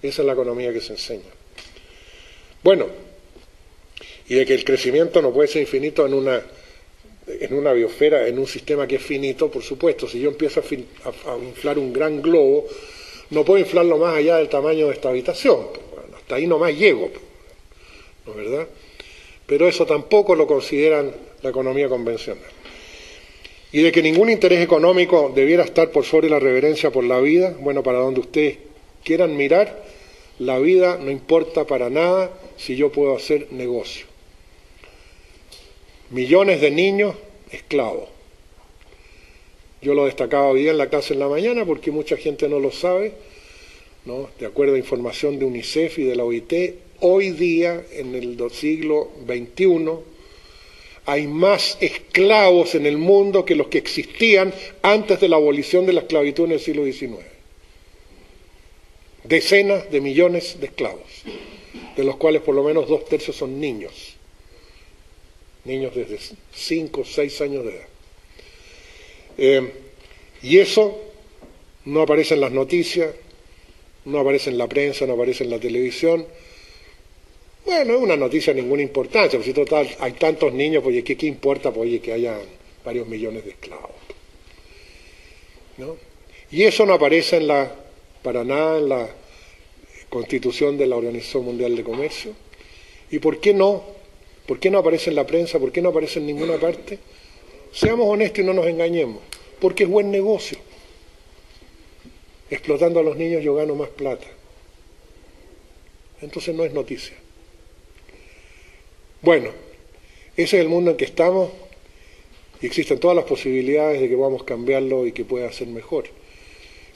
Esa es la economía que se enseña. Bueno, y de que el crecimiento no puede ser infinito en una biosfera, en un sistema que es finito, por supuesto. Si yo empiezo a inflar un gran globo, no puedo inflarlo más allá del tamaño de esta habitación. Bueno, hasta ahí nomás llego, ¿no es verdad? Pero eso tampoco lo consideran la economía convencional. Y de que ningún interés económico debiera estar por sobre la reverencia por la vida, bueno, para donde ustedes quieran mirar, la vida no importa para nada si yo puedo hacer negocio. Millones de niños esclavos. Yo lo destacaba hoy día en la clase en la mañana porque mucha gente no lo sabe, ¿no? De acuerdo a información de UNICEF y de la OIT, hoy día, en el siglo XXI, hay más esclavos en el mundo que los que existían antes de la abolición de la esclavitud en el siglo XIX. decenas de millones de esclavos, de los cuales por lo menos 2/3 son niños desde 5 o 6 años de edad. Y eso no aparece en las noticias, no aparece en la prensa, no aparece en la televisión. Bueno, es una noticia de ninguna importancia, porque si total hay tantos niños, pues ¿qué importa pues, que haya varios millones de esclavos? ¿No? Y eso no aparece para nada en la Constitución de la Organización Mundial de Comercio. ¿Y por qué no? ¿Por qué no aparece en la prensa? ¿Por qué no aparece en ninguna parte? Seamos honestos y no nos engañemos. Porque es buen negocio. Explotando a los niños yo gano más plata. Entonces no es noticia. Bueno, ese es el mundo en que estamos y existen todas las posibilidades de que podamos cambiarlo y que pueda ser mejor.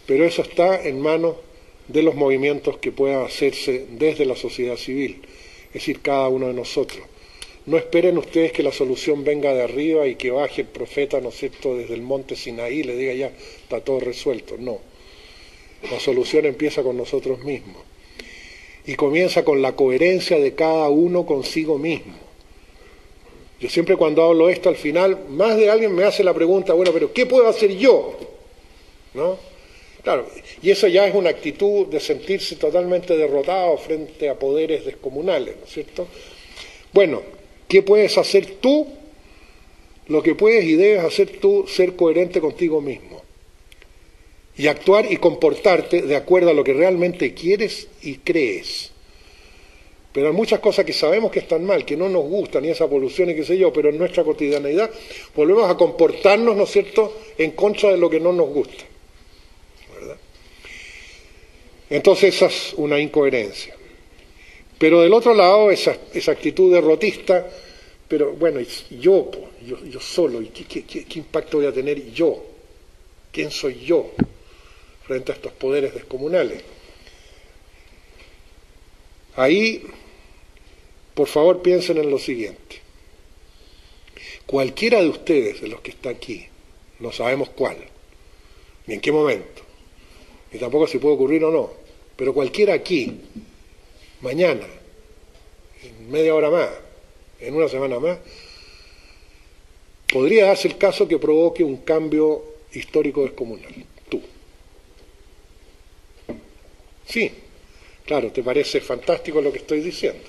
Pero eso está en manos de los movimientos que puedan hacerse desde la sociedad civil, es decir, cada uno de nosotros. No esperen ustedes que la solución venga de arriba y que baje el profeta, ¿no es cierto?, desde el monte Sinaí y le diga ya, está todo resuelto. No. La solución empieza con nosotros mismos. Y comienza con la coherencia de cada uno consigo mismo. Yo siempre cuando hablo esto, al final, más de alguien me hace la pregunta, bueno, pero ¿qué puedo hacer yo? ¿No? Claro, y eso ya es una actitud de sentirse totalmente derrotado frente a poderes descomunales, ¿no es cierto? Bueno, ¿qué puedes hacer tú? Lo que puedes y debes hacer tú, ser coherente contigo mismo. Y actuar y comportarte de acuerdo a lo que realmente quieres y crees. Pero hay muchas cosas que sabemos que están mal, que no nos gustan, y esa polución y qué sé yo, pero en nuestra cotidianeidad volvemos a comportarnos, ¿no es cierto?, en contra de lo que no nos gusta. ¿Verdad? Entonces esa es una incoherencia. Pero del otro lado, esa actitud derrotista, pero bueno, yo solo, ¿y qué impacto voy a tener yo? ¿Quién soy yo frente a estos poderes descomunales? Ahí, por favor, piensen en lo siguiente. Cualquiera de ustedes, de los que está aquí, no sabemos cuál, ni en qué momento, ni tampoco si puede ocurrir o no, pero cualquiera aquí, mañana, en media hora más, en una semana más, podría darse el caso que provoque un cambio histórico descomunal. Tú. Sí, claro, te parece fantástico lo que estoy diciendo,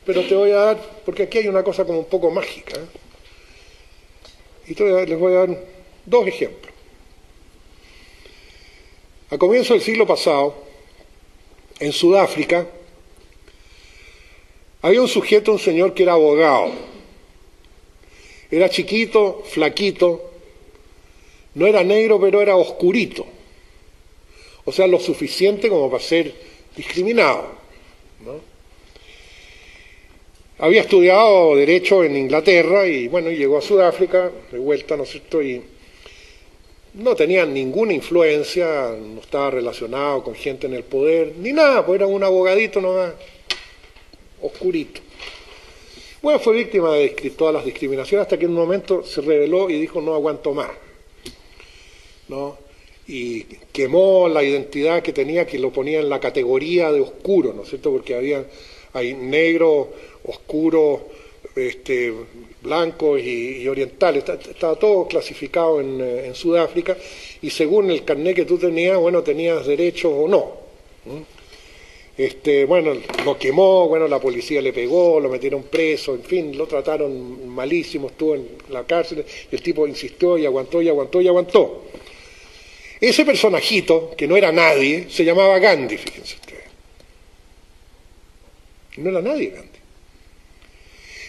pero te voy a dar, porque aquí hay una cosa como un poco mágica, y les voy a dar 2 ejemplos. A comienzos del siglo pasado, en Sudáfrica, había un sujeto, un señor que era abogado. Era chiquito, flaquito, no era negro, pero era oscurito. O sea, lo suficiente como para ser discriminado, ¿no? Había estudiado Derecho en Inglaterra y, bueno, llegó a Sudáfrica, de vuelta, ¿no es cierto?, y no tenía ninguna influencia, no estaba relacionado con gente en el poder, ni nada, pues era un abogadito nomás, oscurito. Bueno, fue víctima de todas las discriminaciones hasta que en un momento se rebeló y dijo, no aguanto más, ¿no? Y quemó la identidad que tenía, que lo ponía en la categoría de oscuro, ¿no es cierto?, porque hay negro, oscuro, blancos y orientales, estaba todo clasificado en Sudáfrica, y según el carnet que tú tenías, bueno, tenías derechos o no. Bueno, lo quemó, bueno, la policía le pegó, lo metieron preso, en fin, lo trataron malísimo, estuvo en la cárcel, y el tipo insistió y aguantó y aguantó y aguantó. Ese personajito, que no era nadie, se llamaba Gandhi, fíjense ustedes. No era nadie Gandhi.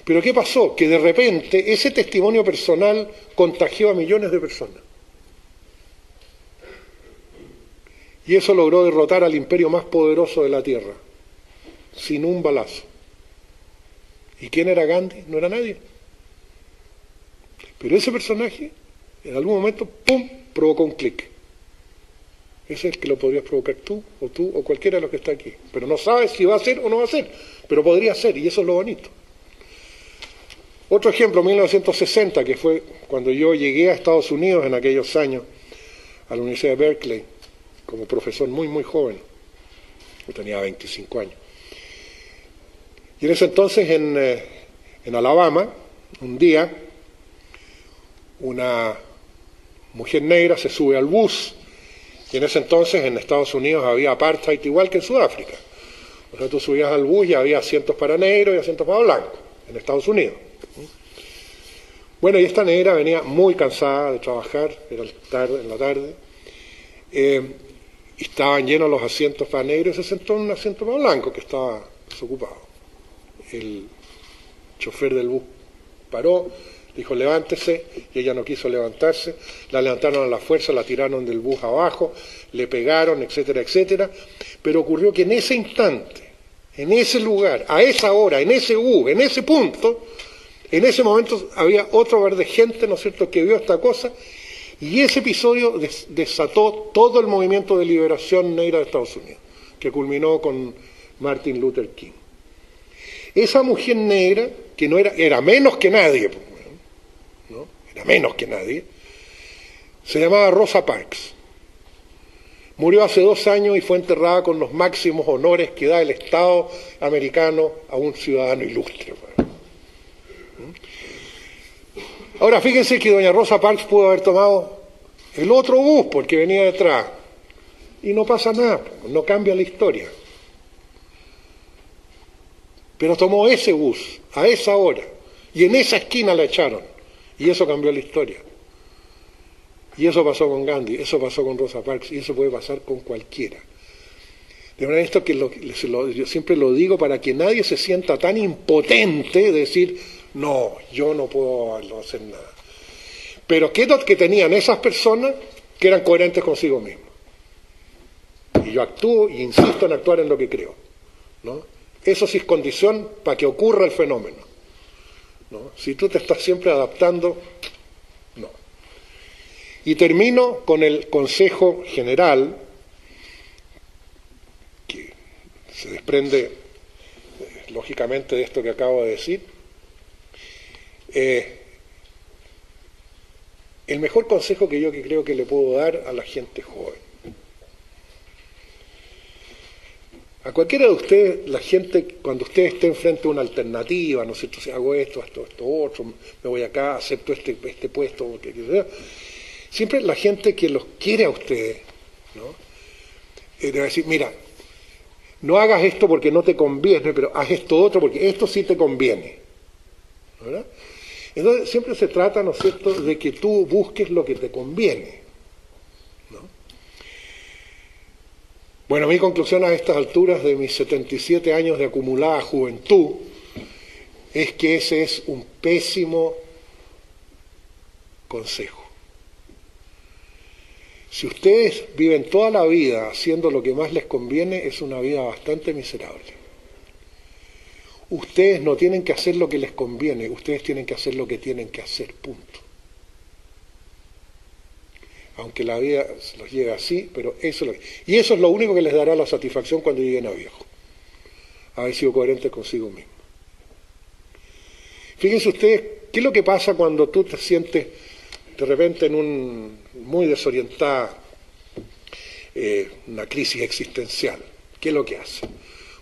Pero ¿qué pasó? Que de repente ese testimonio personal contagió a millones de personas. Y eso logró derrotar al imperio más poderoso de la Tierra, sin un balazo. ¿Y quién era Gandhi? No era nadie. Pero ese personaje, en algún momento, ¡pum!, provocó un clic. Ese es el que lo podrías provocar tú o cualquiera de los que está aquí. Pero no sabes si va a ser o no va a ser, pero podría ser, y eso es lo bonito. Otro ejemplo, 1960, que fue cuando yo llegué a Estados Unidos en aquellos años, a la Universidad de Berkeley, como profesor muy, muy joven. Yo tenía 25 años. Y en ese entonces en Alabama, un día, una mujer negra se sube al bus, y en ese entonces en Estados Unidos había apartheid igual que en Sudáfrica. O sea, tú subías al bus y había asientos para negros y asientos para blancos, en Estados Unidos. Bueno, y esta negra venía muy cansada de trabajar, era tarde, en la tarde, y estaban llenos los asientos para negros y se sentó en un asiento para blanco que estaba desocupado. El chofer del bus paró, dijo levántese, y ella no quiso levantarse, la levantaron a la fuerza, la tiraron del bus abajo, le pegaron, etcétera, etcétera, pero ocurrió que en ese instante, en ese lugar, a esa hora, en ese bus, en ese punto, en ese momento había otro lugar de gente, ¿no es cierto?, que vio esta cosa, y ese episodio desató todo el movimiento de liberación negra de Estados Unidos, que culminó con Martin Luther King. Esa mujer negra, que no era menos que nadie, ¿no? Era menos que nadie, se llamaba Rosa Parks. Murió hace 2 años y fue enterrada con los máximos honores que da el Estado americano a un ciudadano ilustre. Ahora, fíjense que doña Rosa Parks pudo haber tomado el otro bus porque venía detrás. Y no pasa nada, no cambia la historia. Pero tomó ese bus, a esa hora, y en esa esquina la echaron. Y eso cambió la historia. Y eso pasó con Gandhi, eso pasó con Rosa Parks, y eso puede pasar con cualquiera. De manera esto que yo siempre lo digo para que nadie se sienta tan impotente de decir, no, yo no puedo hacer nada. Pero ¿qué es lo que tenían esas personas? Que eran coherentes consigo mismos. Y yo actúo y insisto en actuar en lo que creo, ¿no? Eso sí es condición para que ocurra el fenómeno, ¿no? Si tú te estás siempre adaptando, no. Y termino con el consejo general, que se desprende lógicamente de esto que acabo de decir. El mejor consejo que yo creo que le puedo dar a la gente joven. A cualquiera de ustedes, la gente, cuando ustedes estén frente a una alternativa, ¿no es cierto? Si hago esto otro, me voy acá, acepto este puesto, porque siempre la gente que los quiere a ustedes, ¿no? Debe decir, mira, no hagas esto porque no te conviene, pero haz esto otro porque esto sí te conviene, ¿verdad? Entonces siempre se trata, ¿no es cierto?, de que tú busques lo que te conviene, ¿no? Bueno, mi conclusión a estas alturas de mis 77 años de acumulada juventud es que ese es un pésimo consejo. Si ustedes viven toda la vida haciendo lo que más les conviene, es una vida bastante miserable. Ustedes no tienen que hacer lo que les conviene, ustedes tienen que hacer lo que tienen que hacer, punto. Aunque la vida se los lleve así, pero eso y eso es lo único que les dará la satisfacción cuando lleguen a viejo. Haber sido coherentes consigo mismo. Fíjense ustedes, ¿qué es lo que pasa cuando tú te sientes de repente en muy desorientada, una crisis existencial? ¿Qué es lo que haces?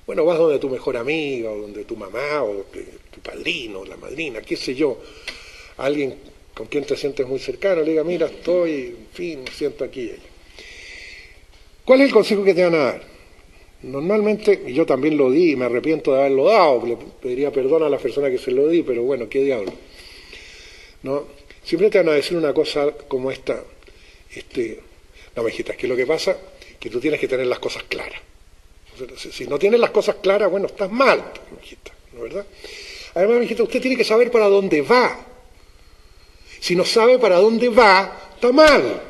Bueno, vas donde tu mejor amiga, o donde tu mamá, o tu padrino, la madrina, qué sé yo, alguien con quien te sientes muy cercano, le diga, mira, estoy, en fin, me siento aquí y allá. ¿Cuál es el consejo que te van a dar? Normalmente, y yo también lo di, y me arrepiento de haberlo dado, le pediría perdón a la persona que se lo di, pero bueno, qué diablo, ¿no? Siempre te van a decir una cosa como esta, no, mijita, es que lo que pasa es que tú tienes que tener las cosas claras. Si no tienes las cosas claras, bueno, estás mal, mijita, ¿no es verdad? Además, mijita, usted tiene que saber para dónde va. Si no sabe para dónde va, está mal,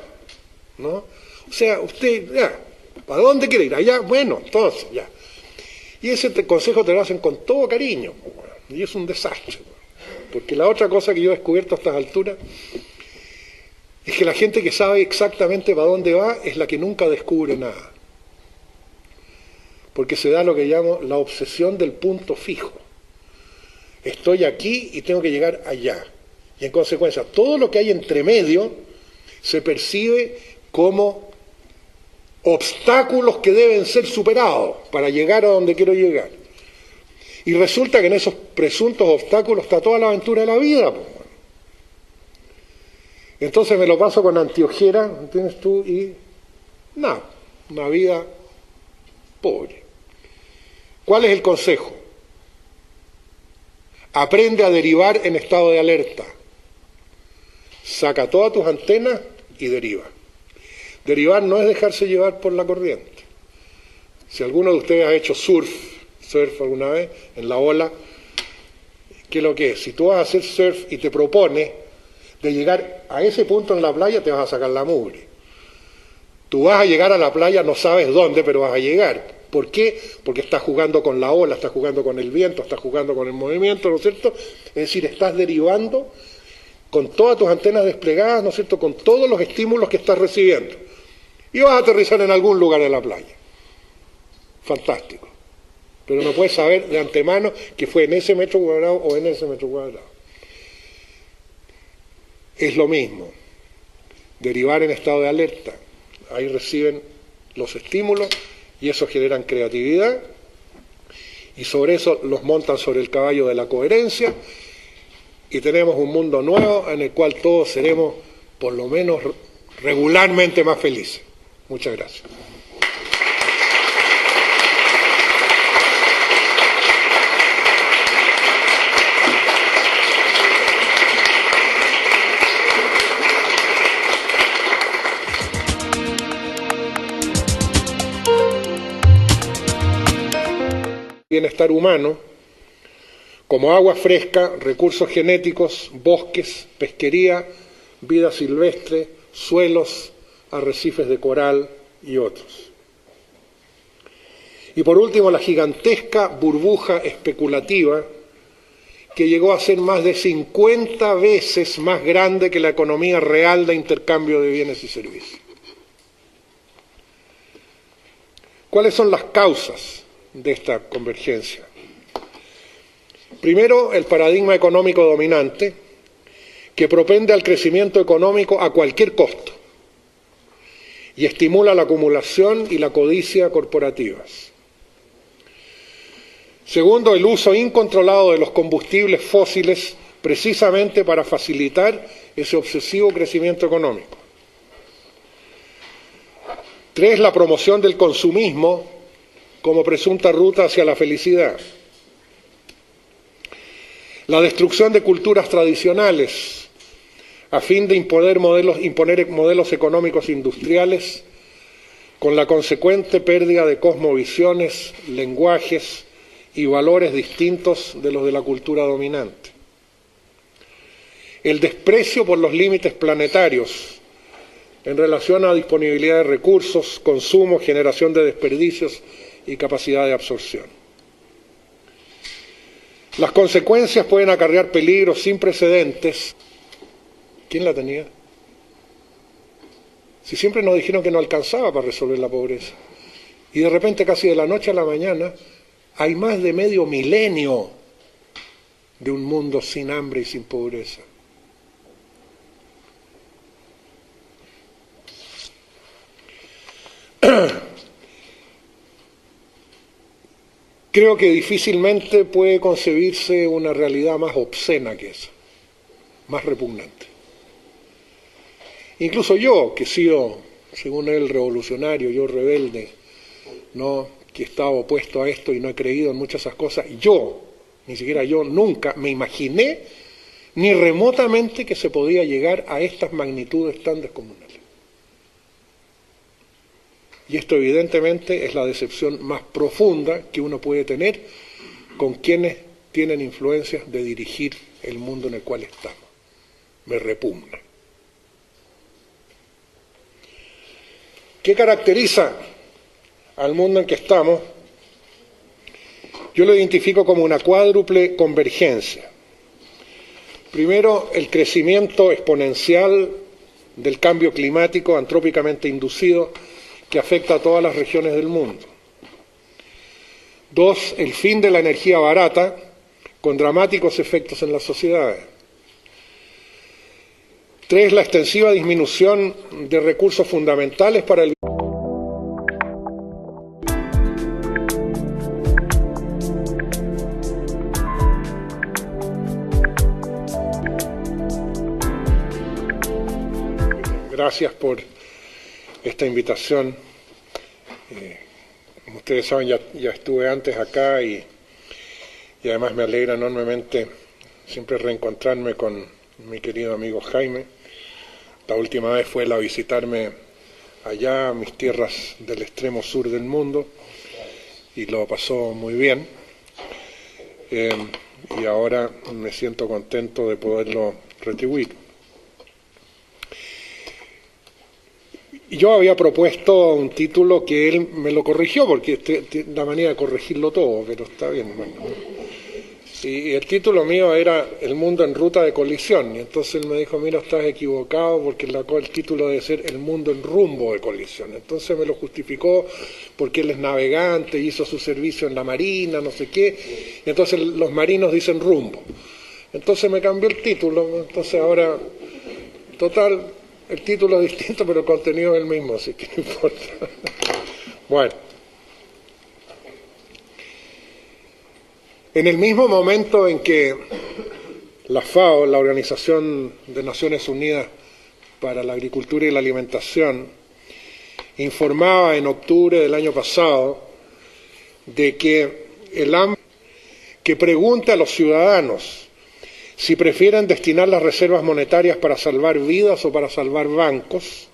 ¿no? O sea, usted, ya, ¿para dónde quiere ir? Allá, bueno, entonces, ya. Y ese consejo te lo hacen con todo cariño, y es un desastre. Porque la otra cosa que yo he descubierto a estas alturas es que la gente que sabe exactamente para dónde va es la que nunca descubre nada. Porque se da lo que llamo la obsesión del punto fijo. Estoy aquí y tengo que llegar allá. Y en consecuencia, todo lo que hay entre medio se percibe como obstáculos que deben ser superados para llegar a donde quiero llegar. Y resulta que en esos presuntos obstáculos está toda la aventura de la vida. Pues. Entonces me lo paso con anteojera, ¿entiendes tú? Y nada, una vida pobre. ¿Cuál es el consejo? Aprende a derivar en estado de alerta. Saca todas tus antenas y deriva. Derivar no es dejarse llevar por la corriente. Si alguno de ustedes ha hecho surf alguna vez, en la ola, ¿qué es lo que es? Si tú vas a hacer surf y te propones de llegar a ese punto en la playa, te vas a sacar la mugre. Tú vas a llegar a la playa, no sabes dónde, pero vas a llegar. ¿Por qué? Porque estás jugando con la ola, estás jugando con el viento, estás jugando con el movimiento, ¿no es cierto? Es decir, estás derivando con todas tus antenas desplegadas, ¿no es cierto?, con todos los estímulos que estás recibiendo. Y vas a aterrizar en algún lugar de la playa. Fantástico. Pero no puedes saber de antemano que fue en ese metro cuadrado o en ese metro cuadrado. Es lo mismo. Derivar en estado de alerta. Ahí reciben los estímulos y eso generan creatividad. Y sobre eso los montan sobre el caballo de la coherencia. Y tenemos un mundo nuevo en el cual todos seremos, por lo menos regularmente, más felices. Muchas gracias. Bienestar humano, como agua fresca, recursos genéticos, bosques, pesquería, vida silvestre, suelos, arrecifes de coral y otros. Y por último, la gigantesca burbuja especulativa que llegó a ser más de 50 veces más grande que la economía real de intercambio de bienes y servicios. ¿Cuáles son las causas de esta convergencia? Primero, el paradigma económico dominante, que propende al crecimiento económico a cualquier costo y estimula la acumulación y la codicia corporativas. Segundo, el uso incontrolado de los combustibles fósiles precisamente para facilitar ese obsesivo crecimiento económico. Tres, la promoción del consumismo como presunta ruta hacia la felicidad. La destrucción de culturas tradicionales a fin de imponer modelos económicos industriales con la consecuente pérdida de cosmovisiones, lenguajes y valores distintos de los de la cultura dominante. El desprecio por los límites planetarios en relación a disponibilidad de recursos, consumo, generación de desperdicios y capacidad de absorción. Las consecuencias pueden acarrear peligros sin precedentes. ¿Quién la tenía? Si siempre nos dijeron que no alcanzaba para resolver la pobreza. Y de repente, casi de la noche a la mañana, hay más de medio milenio de un mundo sin hambre y sin pobreza. Creo que difícilmente puede concebirse una realidad más obscena que esa, más repugnante. Incluso yo, que he sido, según él, revolucionario, yo rebelde, ¿no?, que estaba opuesto a esto y no he creído en muchas de esas cosas, yo, ni siquiera yo, nunca me imaginé ni remotamente que se podía llegar a estas magnitudes tan descomunales. Y esto evidentemente es la decepción más profunda que uno puede tener con quienes tienen influencias de dirigir el mundo en el cual estamos. Me repugna. ¿Qué caracteriza al mundo en que estamos? Yo lo identifico como una cuádruple convergencia. Primero, el crecimiento exponencial del cambio climático antrópicamente inducido que afecta a todas las regiones del mundo. Dos, el fin de la energía barata con dramáticos efectos en las sociedades. Tres, la extensiva disminución de recursos fundamentales para el gracias por esta invitación. Como ustedes saben, ya estuve antes acá y además me alegra enormemente siempre reencontrarme con mi querido amigo Jaime. La última vez fue él a visitarme allá, a mis tierras del extremo sur del mundo, y lo pasó muy bien. Y ahora me siento contento de poderlo retribuir. Yo había propuesto un título que él me lo corrigió, porque tiene la manera de corregirlo todo, pero está bien. Bueno. Y el título mío era El mundo en ruta de colisión, y entonces él me dijo, mira, estás equivocado porque el título debe ser El mundo en rumbo de colisión. Entonces me lo justificó porque él es navegante, hizo su servicio en la marina, no sé qué, y entonces los marinos dicen rumbo. Entonces me cambió el título, entonces ahora, total, el título es distinto, pero el contenido es el mismo, así que no importa. Bueno. En el mismo momento en que la FAO, la Organización de Naciones Unidas para la Agricultura y la Alimentación, informaba en octubre del año pasado de que el hambre, que pregunte a los ciudadanos si prefieren destinar las reservas monetarias para salvar vidas o para salvar bancos,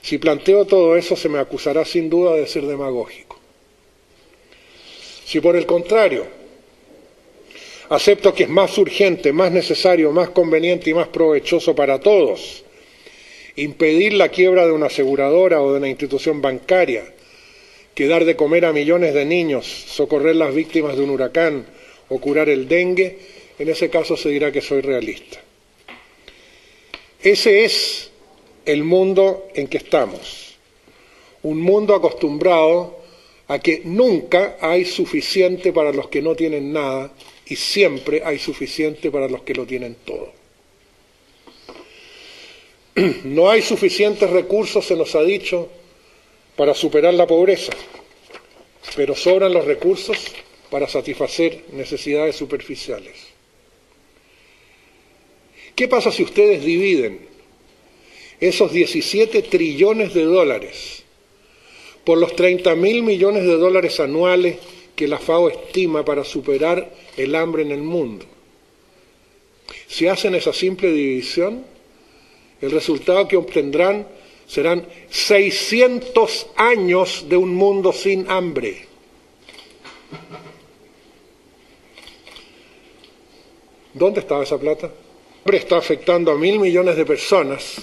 si planteo todo eso se me acusará sin duda de ser demagógico. Si por el contrario acepto que es más urgente, más necesario, más conveniente y más provechoso para todos impedir la quiebra de una aseguradora o de una institución bancaria, que dar de comer a millones de niños, socorrer las víctimas de un huracán o curar el dengue, en ese caso se dirá que soy realista. Ese es el mundo en que estamos, un mundo acostumbrado a que nunca hay suficiente para los que no tienen nada y siempre hay suficiente para los que lo tienen todo. No hay suficientes recursos, se nos ha dicho, para superar la pobreza, pero sobran los recursos para satisfacer necesidades superficiales. ¿Qué pasa si ustedes dividen esos 17 trillones de dólares por los 30.000 millones de dólares anuales que la FAO estima para superar el hambre en el mundo? Si hacen esa simple división, el resultado que obtendrán serán 600 años de un mundo sin hambre. ¿Dónde estaba esa plata? El hambre está afectando a 1.000 millones de personas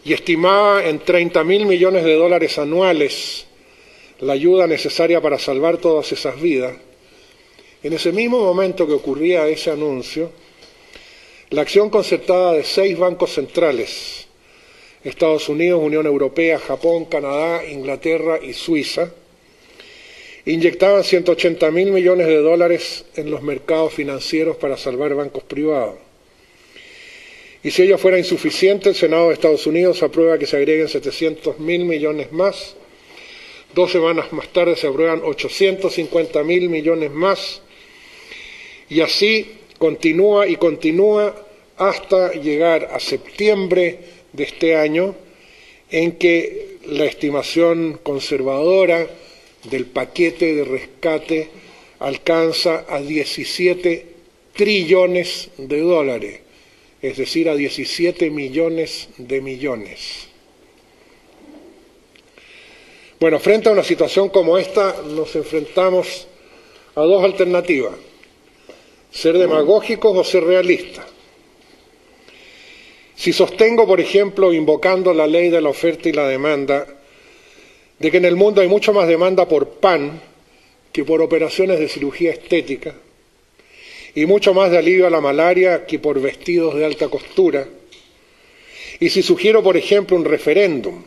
y estimaba en 30.000 millones de dólares anuales la ayuda necesaria para salvar todas esas vidas. En ese mismo momento que ocurría ese anuncio, la acción concertada de 6 bancos centrales, Estados Unidos, Unión Europea, Japón, Canadá, Inglaterra y Suiza, inyectaban 180.000 millones de dólares en los mercados financieros para salvar bancos privados. Y si ello fuera insuficiente, el Senado de Estados Unidos aprueba que se agreguen 700.000 millones más. 2 semanas más tarde se aprueban 850.000 millones más. Y así continúa y continúa hasta llegar a septiembre de este año, en que la estimación conservadora del paquete de rescate alcanza a 17 trillones de dólares. Es decir, a 17 millones de millones. Bueno, frente a una situación como esta, nos enfrentamos a 2 alternativas: ser demagógicos o ser realistas. Si sostengo, por ejemplo, invocando la ley de la oferta y la demanda, de que en el mundo hay mucho más demanda por pan que por operaciones de cirugía estética, y mucho más de alivio a la malaria que por vestidos de alta costura. Y si sugiero, por ejemplo, un referéndum